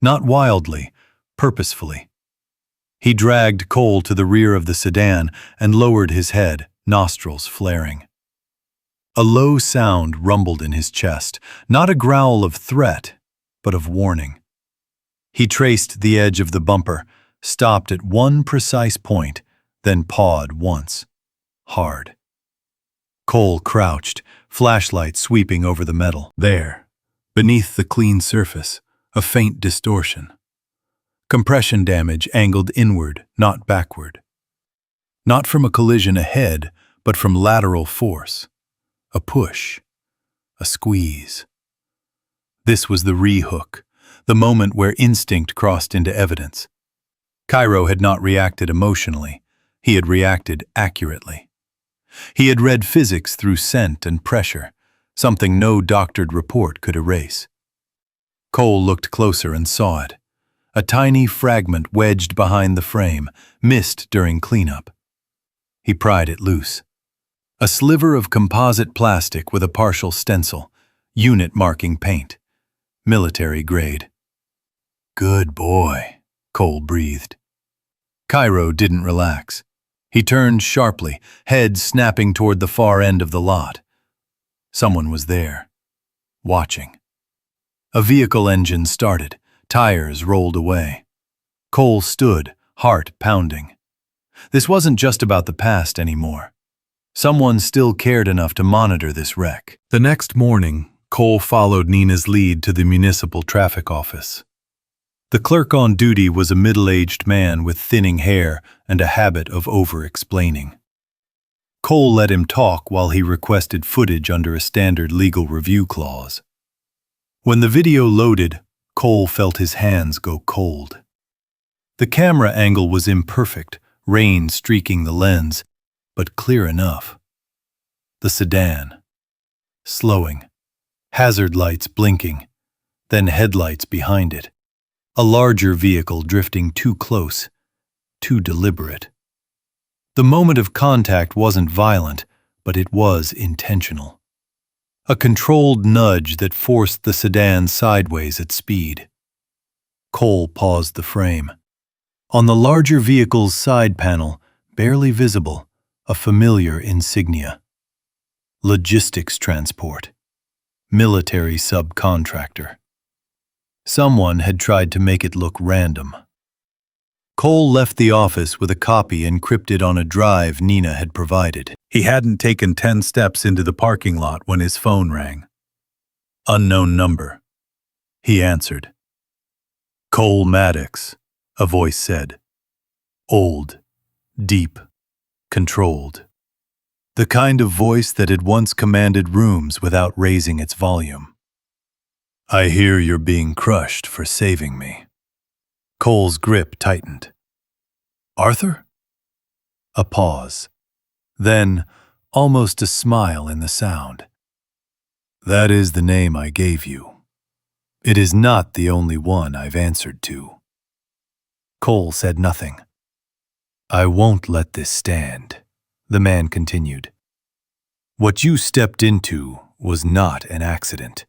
Not wildly, purposefully. He dragged Cole to the rear of the sedan and lowered his head, nostrils flaring. A low sound rumbled in his chest, not a growl of threat, but of warning. He traced the edge of the bumper, stopped at one precise point, then pawed once. Hard. Cole crouched, flashlight sweeping over the metal. There, beneath the clean surface, a faint distortion. Compression damage angled inward, not backward. Not from a collision ahead, but from lateral force. A push. A squeeze. This was the re-hook, the moment where instinct crossed into evidence. Cairo had not reacted emotionally. He had reacted accurately. He had read physics through scent and pressure, something no doctored report could erase. Cole looked closer and saw it. A tiny fragment wedged behind the frame, missed during cleanup. He pried it loose. A sliver of composite plastic with a partial stencil, unit marking paint. Military grade. Good boy, Cole breathed. Cairo didn't relax. He turned sharply, head snapping toward the far end of the lot. Someone was there, watching. A vehicle engine started, tires rolled away. Cole stood, heart pounding. This wasn't just about the past anymore. Someone still cared enough to monitor this wreck. The next morning, Cole followed Nina's lead to the municipal traffic office. The clerk on duty was a middle-aged man with thinning hair and a habit of over-explaining. Cole let him talk while he requested footage under a standard legal review clause. When the video loaded, Cole felt his hands go cold. The camera angle was imperfect, rain streaking the lens, but clear enough. The sedan. Slowing. Hazard lights blinking, then headlights behind it. A larger vehicle drifting too close, too deliberate. The moment of contact wasn't violent, but it was intentional. A controlled nudge that forced the sedan sideways at speed. Cole paused the frame. On the larger vehicle's side panel, barely visible, a familiar insignia. Logistics transport. Military subcontractor. Someone had tried to make it look random. Cole left the office with a copy encrypted on a drive Nina had provided. He hadn't taken 10 steps into the parking lot when his phone rang. Unknown number. He answered. Cole Maddox, a voice said. Old, deep, controlled. The kind of voice that had once commanded rooms without raising its volume. I hear you're being crushed for saving me. Cole's grip tightened. Arthur? A pause. Then, almost a smile in the sound. That is the name I gave you. It is not the only one I've answered to. Cole said nothing. I won't let this stand, the man continued. What you stepped into was not an accident.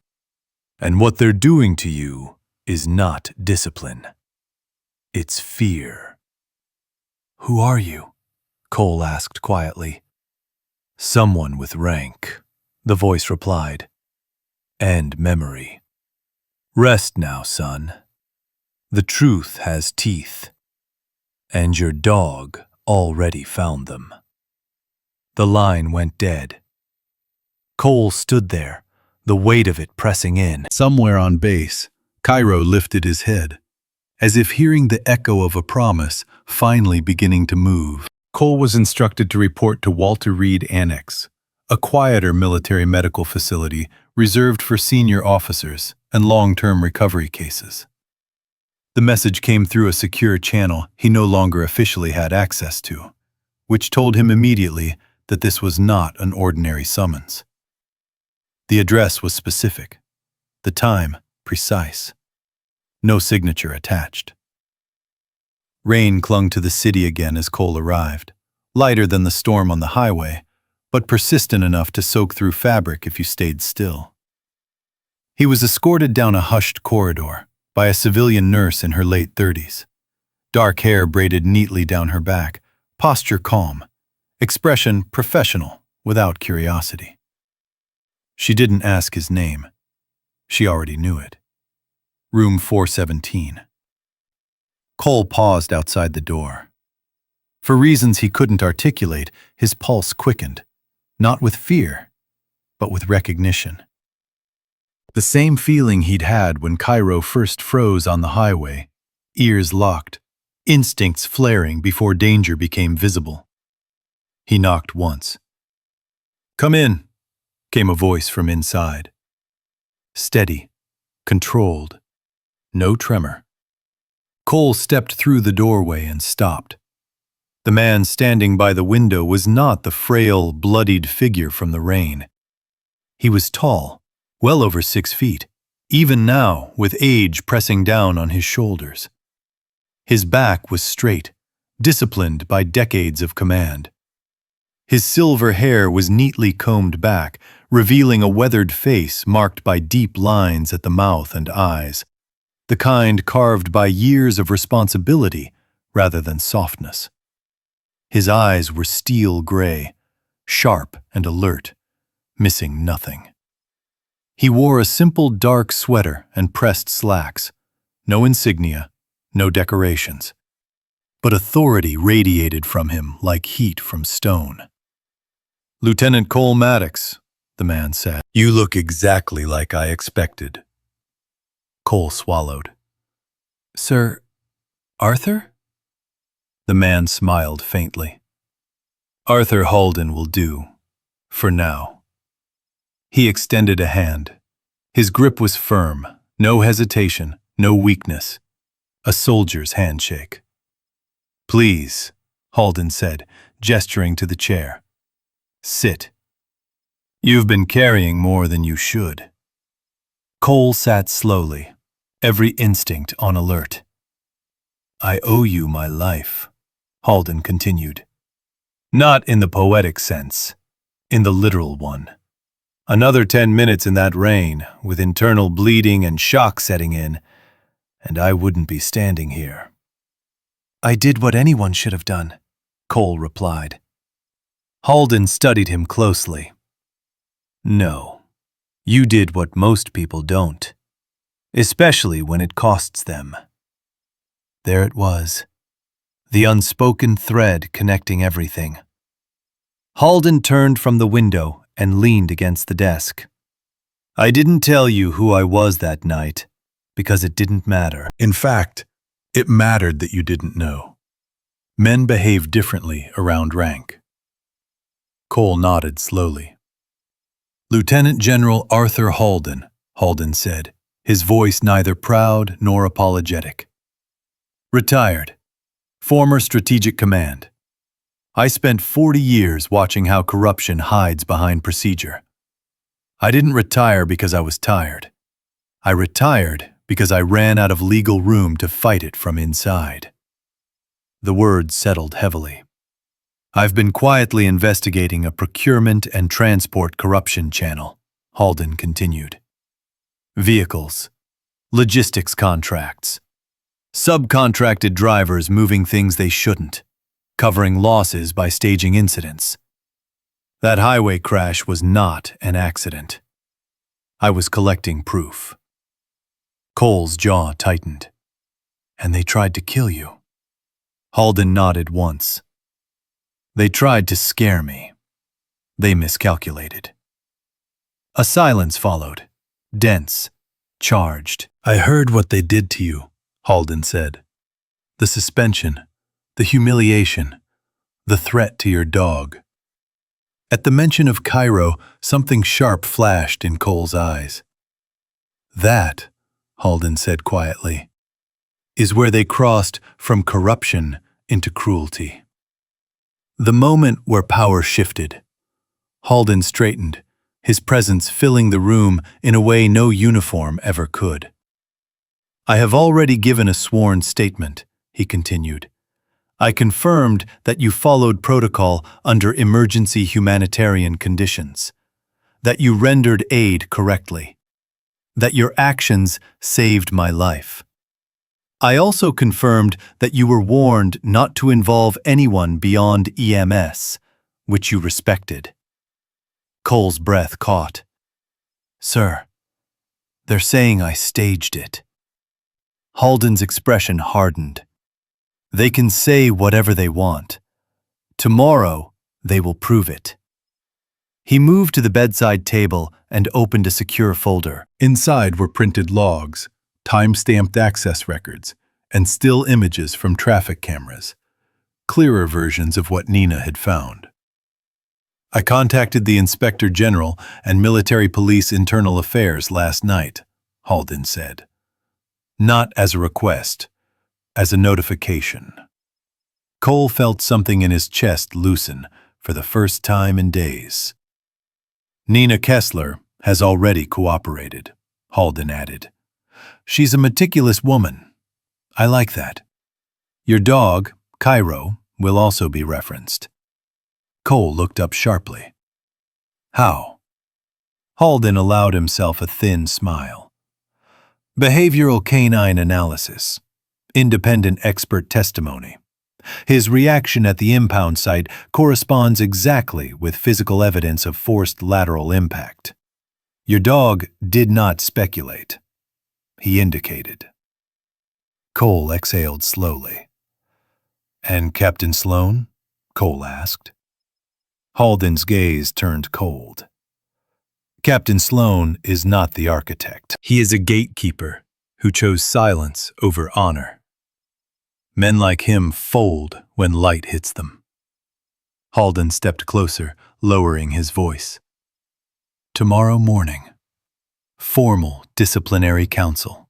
And what they're doing to you is not discipline. It's fear. Who are you? Cole asked quietly. Someone with rank, the voice replied. And memory. Rest now, son. The truth has teeth. And your dog already found them. The line went dead. Cole stood there, the weight of it pressing in. Somewhere on base, Cairo lifted his head, as if hearing the echo of a promise finally beginning to move. Cole was instructed to report to Walter Reed Annex, a quieter military medical facility reserved for senior officers and long-term recovery cases. The message came through a secure channel he no longer officially had access to, which told him immediately that this was not an ordinary summons. The address was specific, the time precise. No signature attached. Rain clung to the city again as Cole arrived, lighter than the storm on the highway, but persistent enough to soak through fabric if you stayed still. He was escorted down a hushed corridor by a civilian nurse in her late 30s. Dark hair braided neatly down her back, posture calm, expression professional without curiosity. She didn't ask his name. She already knew it. Room 417. Cole paused outside the door. For reasons he couldn't articulate, his pulse quickened, not with fear, but with recognition. The same feeling he'd had when Cairo first froze on the highway, ears locked, instincts flaring before danger became visible. He knocked once. "Come in," came a voice from inside. Steady, controlled, no tremor. Cole stepped through the doorway and stopped. The man standing by the window was not the frail, bloodied figure from the rain. He was tall, well over 6 feet, even now with age pressing down on his shoulders. His back was straight, disciplined by decades of command. His silver hair was neatly combed back, revealing a weathered face marked by deep lines at the mouth and eyes, the kind carved by years of responsibility rather than softness. His eyes were steel gray, sharp and alert, missing nothing. He wore a simple dark sweater and pressed slacks, no insignia, no decorations. But authority radiated from him like heat from stone. "Lieutenant Cole Maddox," the man said. "You look exactly like I expected." Cole swallowed. "Sir Arthur?" The man smiled faintly. "Arthur Halden will do, for now." He extended a hand. His grip was firm, no hesitation, no weakness. A soldier's handshake. "Please," Halden said, gesturing to the chair. "Sit. You've been carrying more than you should." Cole sat slowly, every instinct on alert. "I owe you my life," Halden continued. "Not in the poetic sense, in the literal one. Another 10 minutes in that rain, with internal bleeding and shock setting in, and I wouldn't be standing here." "I did what anyone should have done," Cole replied. Halden studied him closely. "No, you did what most people don't, especially when it costs them." There it was, the unspoken thread connecting everything. Halden turned from the window and leaned against the desk. "I didn't tell you who I was that night, because it didn't matter. In fact, it mattered that you didn't know. Men behave differently around rank." Cole nodded slowly. "Lieutenant General Arthur Halden," Halden said, his voice neither proud nor apologetic. "Retired. Former Strategic Command. I spent 40 years watching how corruption hides behind procedure. I didn't retire because I was tired. I retired because I ran out of legal room to fight it from inside." The words settled heavily. "I've been quietly investigating a procurement and transport corruption channel," Halden continued. "Vehicles, logistics contracts, subcontracted drivers moving things they shouldn't, covering losses by staging incidents. That highway crash was not an accident. I was collecting proof." Cole's jaw tightened. "And they tried to kill you?" Halden nodded once. "They tried to scare me. They miscalculated." A silence followed, dense, charged. "I heard what they did to you," Halden said. "The suspension, the humiliation, the threat to your dog." At the mention of Cairo, something sharp flashed in Cole's eyes. "That," Halden said quietly, "is where they crossed from corruption into cruelty." The moment where power shifted. Halden straightened, his presence filling the room in a way no uniform ever could. "I have already given a sworn statement," he continued. "I confirmed that you followed protocol under emergency humanitarian conditions, that you rendered aid correctly, that your actions saved my life. I also confirmed that you were warned not to involve anyone beyond EMS, which you respected." Cole's breath caught. "Sir, they're saying I staged it." Halden's expression hardened. "They can say whatever they want. Tomorrow, they will prove it." He moved to the bedside table and opened a secure folder. Inside were printed logs, time-stamped access records, and still images from traffic cameras, clearer versions of what Nina had found. I contacted the Inspector General and Military Police Internal Affairs last night, Halden said. Not as a request, as a notification. Cole felt something in his chest loosen for the first time in days. Nina Kessler has already cooperated, Halden added. She's a meticulous woman. I like that. Your dog, Cairo, will also be referenced. Cole looked up sharply. How? Halden allowed himself a thin smile. Behavioral canine analysis. Independent expert testimony. His reaction at the impound site corresponds exactly with physical evidence of forced lateral impact. Your dog did not speculate. He indicated. Cole exhaled slowly. And Captain Sloan? Cole asked. Halden's gaze turned cold. Captain Sloan is not the architect. He is a gatekeeper who chose silence over honor. Men like him fold when light hits them. Halden stepped closer, lowering his voice. Tomorrow morning, formal disciplinary council.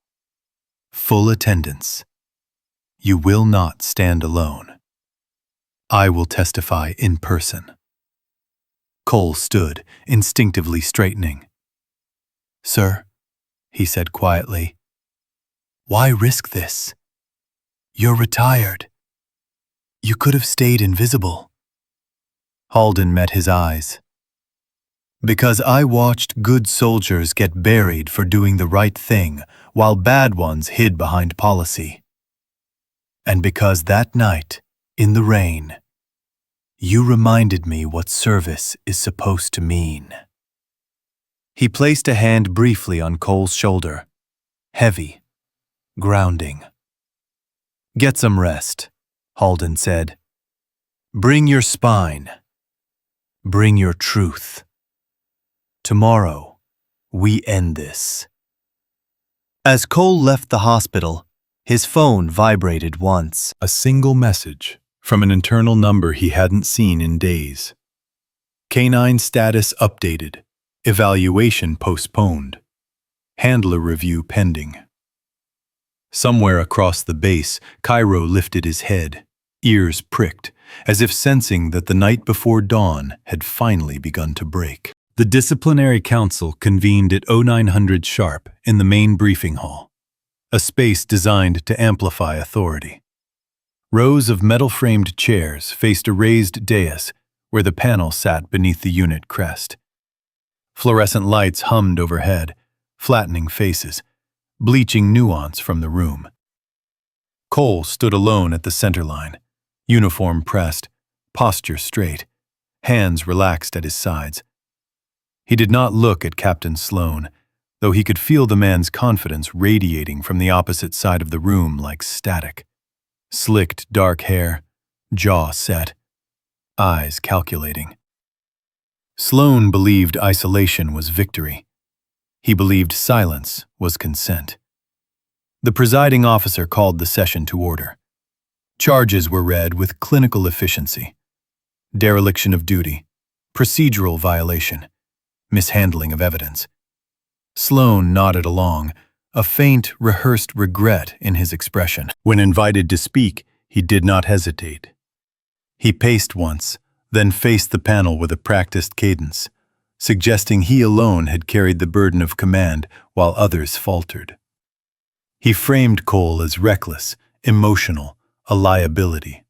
Full attendance. You will not stand alone. I will testify in person. Cole stood, instinctively straightening. Sir, he said quietly, why risk this? You're retired. You could have stayed invisible. Halden met his eyes. Because I watched good soldiers get buried for doing the right thing while bad ones hid behind policy. And because that night, in the rain, you reminded me what service is supposed to mean. He placed a hand briefly on Cole's shoulder, heavy, grounding. Get some rest, Halden said. Bring your spine. Bring your truth. Tomorrow, we end this. As Cole left the hospital, his phone vibrated once. A single message from an internal number he hadn't seen in days. Canine status updated. Evaluation postponed. Handler review pending. Somewhere across the base, Cairo lifted his head, ears pricked, as if sensing that the night before dawn had finally begun to break. The disciplinary council convened at 0900 sharp in the main briefing hall, a space designed to amplify authority. Rows of metal-framed chairs faced a raised dais where the panel sat beneath the unit crest. Fluorescent lights hummed overhead, flattening faces, bleaching nuance from the room. Cole stood alone at the center line, uniform pressed, posture straight, hands relaxed at his sides. He did not look at Captain Sloan, though he could feel the man's confidence radiating from the opposite side of the room like static. Slicked dark hair, jaw set, eyes calculating. Sloan believed isolation was victory. He believed silence was consent. The presiding officer called the session to order. Charges were read with clinical efficiency. Dereliction of duty, procedural violation, mishandling of evidence. Sloan nodded along, a faint, rehearsed regret in his expression. When invited to speak, he did not hesitate. He paced once, then faced the panel with a practiced cadence, suggesting he alone had carried the burden of command while others faltered. He framed Cole as reckless, emotional, a liability.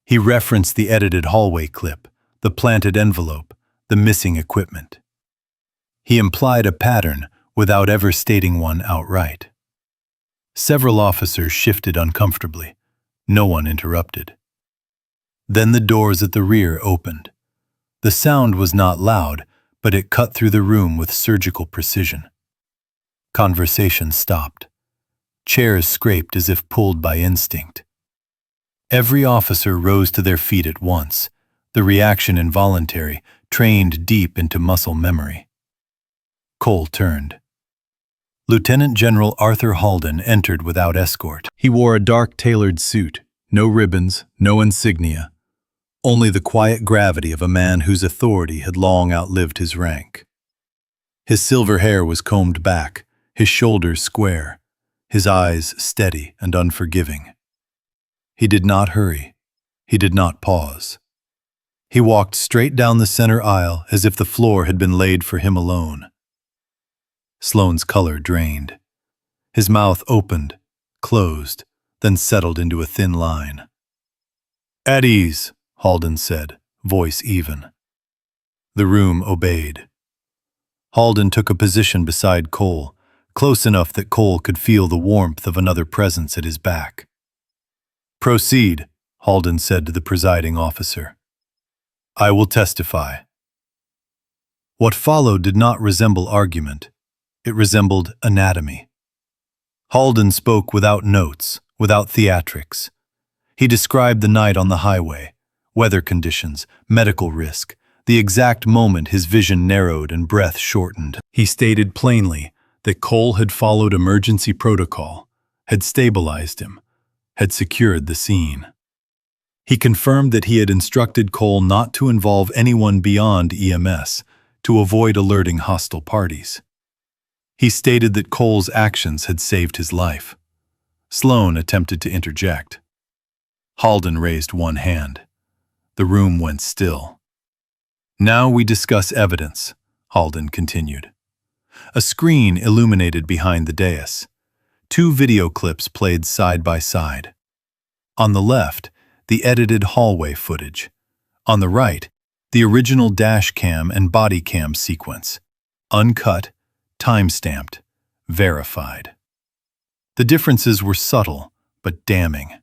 He referenced the edited hallway clip, the planted envelope, the missing equipment. He implied a pattern without ever stating one outright. Several officers shifted uncomfortably. No one interrupted. Then the doors at the rear opened. The sound was not loud, but it cut through the room with surgical precision. Conversation stopped. Chairs scraped as if pulled by instinct. Every officer rose to their feet at once, the reaction involuntary, trained deep into muscle memory. Cole turned. Lieutenant General Arthur Halden entered without escort. He wore a dark tailored suit, no ribbons, no insignia, only the quiet gravity of a man whose authority had long outlived his rank. His silver hair was combed back, his shoulders square, his eyes steady and unforgiving. He did not hurry. He did not pause. He walked straight down the center aisle as if the floor had been laid for him alone. Sloane's color drained. His mouth opened, closed, then settled into a thin line. "At ease," Halden said, voice even. The room obeyed. Halden took a position beside Cole, close enough that Cole could feel the warmth of another presence at his back. "Proceed," Halden said to the presiding officer. "I will testify." What followed did not resemble argument. It resembled anatomy. Halden spoke without notes, without theatrics. He described the night on the highway, weather conditions, medical risk, the exact moment his vision narrowed and breath shortened. He stated plainly that Cole had followed emergency protocol, had stabilized him, had secured the scene. He confirmed that he had instructed Cole not to involve anyone beyond EMS, to avoid alerting hostile parties. He stated that Cole's actions had saved his life. Sloane attempted to interject. Halden raised one hand. The room went still. "Now we discuss evidence," Halden continued. A screen illuminated behind the dais. 2 video clips played side by side. On the left, the edited hallway footage. On the right, the original dash cam and body cam sequence. Uncut, time-stamped, verified. The differences were subtle, but damning.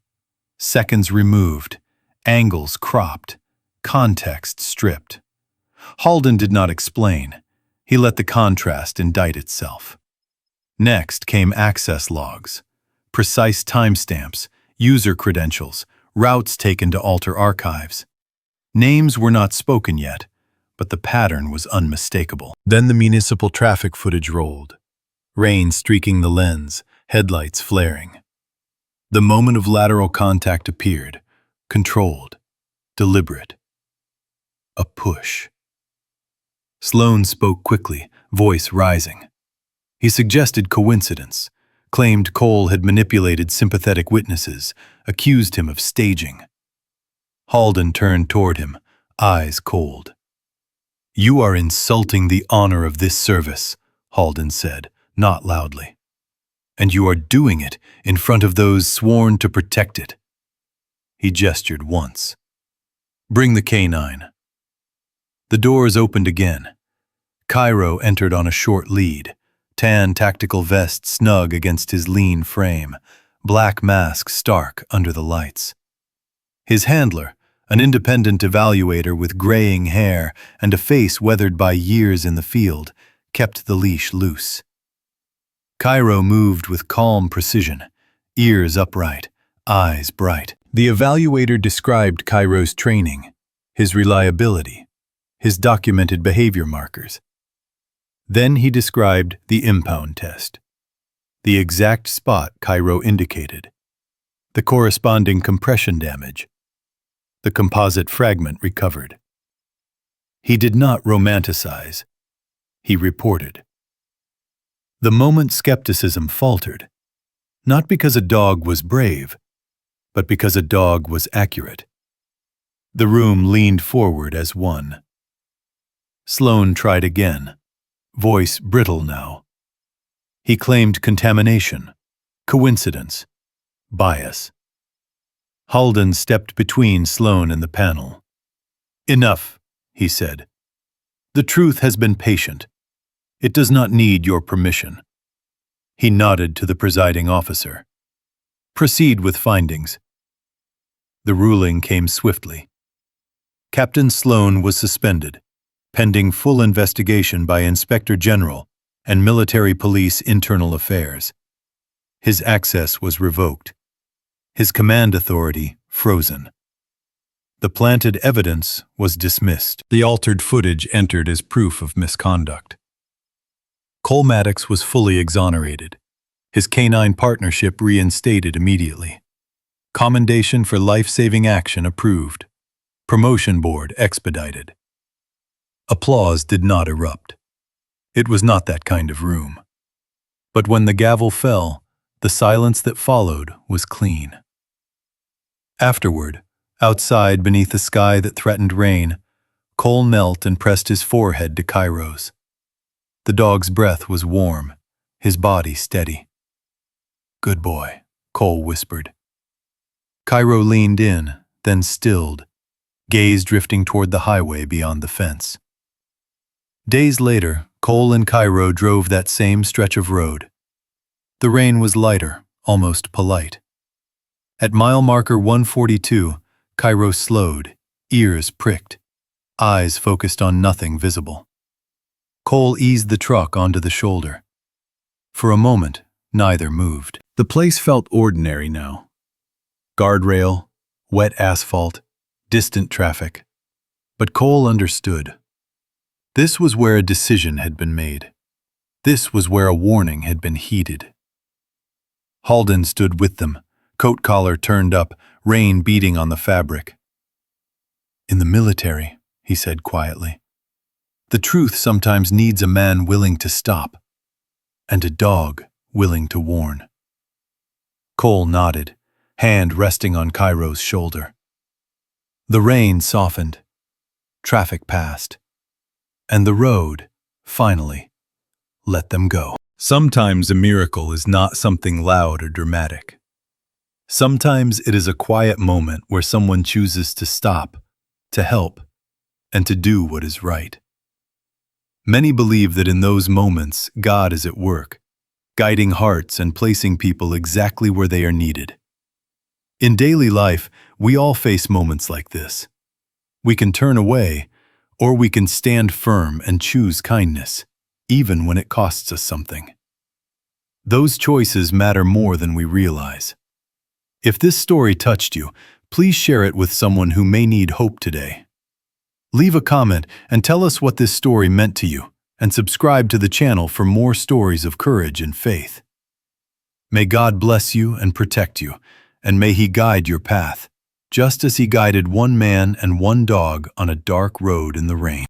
Seconds removed, angles cropped, context stripped. Halden did not explain. He let the contrast indict itself. Next came access logs, precise timestamps, user credentials, routes taken to alter archives. Names were not spoken yet, but the pattern was unmistakable. Then the municipal traffic footage rolled. Rain streaking the lens, headlights flaring. The moment of lateral contact appeared, controlled, deliberate. A push. Sloane spoke quickly, voice rising. He suggested coincidence, claimed Cole had manipulated sympathetic witnesses, accused him of staging. Halden turned toward him, eyes cold. "You are insulting the honor of this service," Halden said, not loudly. "And you are doing it in front of those sworn to protect it." He gestured once. "Bring the K9." The doors opened again. Cairo entered on a short lead, tan tactical vest snug against his lean frame, black mask stark under the lights. His handler, an independent evaluator with graying hair and a face weathered by years in the field, kept the leash loose. Cairo moved with calm precision, ears upright, eyes bright. The evaluator described Cairo's training, his reliability, his documented behavior markers. Then he described the impound test, the exact spot Cairo indicated, the corresponding compression damage, the composite fragment recovered. He did not romanticize. He reported. The moment skepticism faltered, not because a dog was brave, but because a dog was accurate. The room leaned forward as one. Sloane tried again, voice brittle now. He claimed contamination, coincidence, bias. Halden stepped between Sloane and the panel. "Enough," he said. "The truth has been patient. It does not need your permission." He nodded to the presiding officer. "Proceed with findings." The ruling came swiftly. Captain Sloane was suspended, pending full investigation by Inspector General and Military Police Internal Affairs. His access was revoked. His command authority frozen. The planted evidence was dismissed. The altered footage entered as proof of misconduct. Cole Maddox was fully exonerated. His canine partnership reinstated immediately. Commendation for life-saving action approved. Promotion board expedited. Applause did not erupt. It was not that kind of room. But when the gavel fell, the silence that followed was clean. Afterward, outside beneath a sky that threatened rain, Cole knelt and pressed his forehead to Cairo's. The dog's breath was warm, his body steady. "Good boy," Cole whispered. Cairo leaned in, then stilled, gaze drifting toward the highway beyond the fence. Days later, Cole and Cairo drove that same stretch of road. The rain was lighter, almost polite. At mile marker 142, Cairo slowed, ears pricked, eyes focused on nothing visible. Cole eased the truck onto the shoulder. For a moment, neither moved. The place felt ordinary now. Guardrail, wet asphalt, distant traffic. But Cole understood. This was where a decision had been made. This was where a warning had been heeded. Halden stood with them, coat collar turned up, rain beating on the fabric. "In the military," he said quietly, "the truth sometimes needs a man willing to stop, and a dog willing to warn." Cole nodded, hand resting on Cairo's shoulder. The rain softened, traffic passed, and the road, finally, let them go. Sometimes a miracle is not something loud or dramatic. Sometimes it is a quiet moment where someone chooses to stop, to help, and to do what is right. Many believe that in those moments, God is at work, guiding hearts and placing people exactly where they are needed. In daily life, we all face moments like this. We can turn away, or we can stand firm and choose kindness, even when it costs us something. Those choices matter more than we realize. If this story touched you, please share it with someone who may need hope today. Leave a comment and tell us what this story meant to you, and subscribe to the channel for more stories of courage and faith. May God bless you and protect you, and may He guide your path, just as He guided one man and one dog on a dark road in the rain.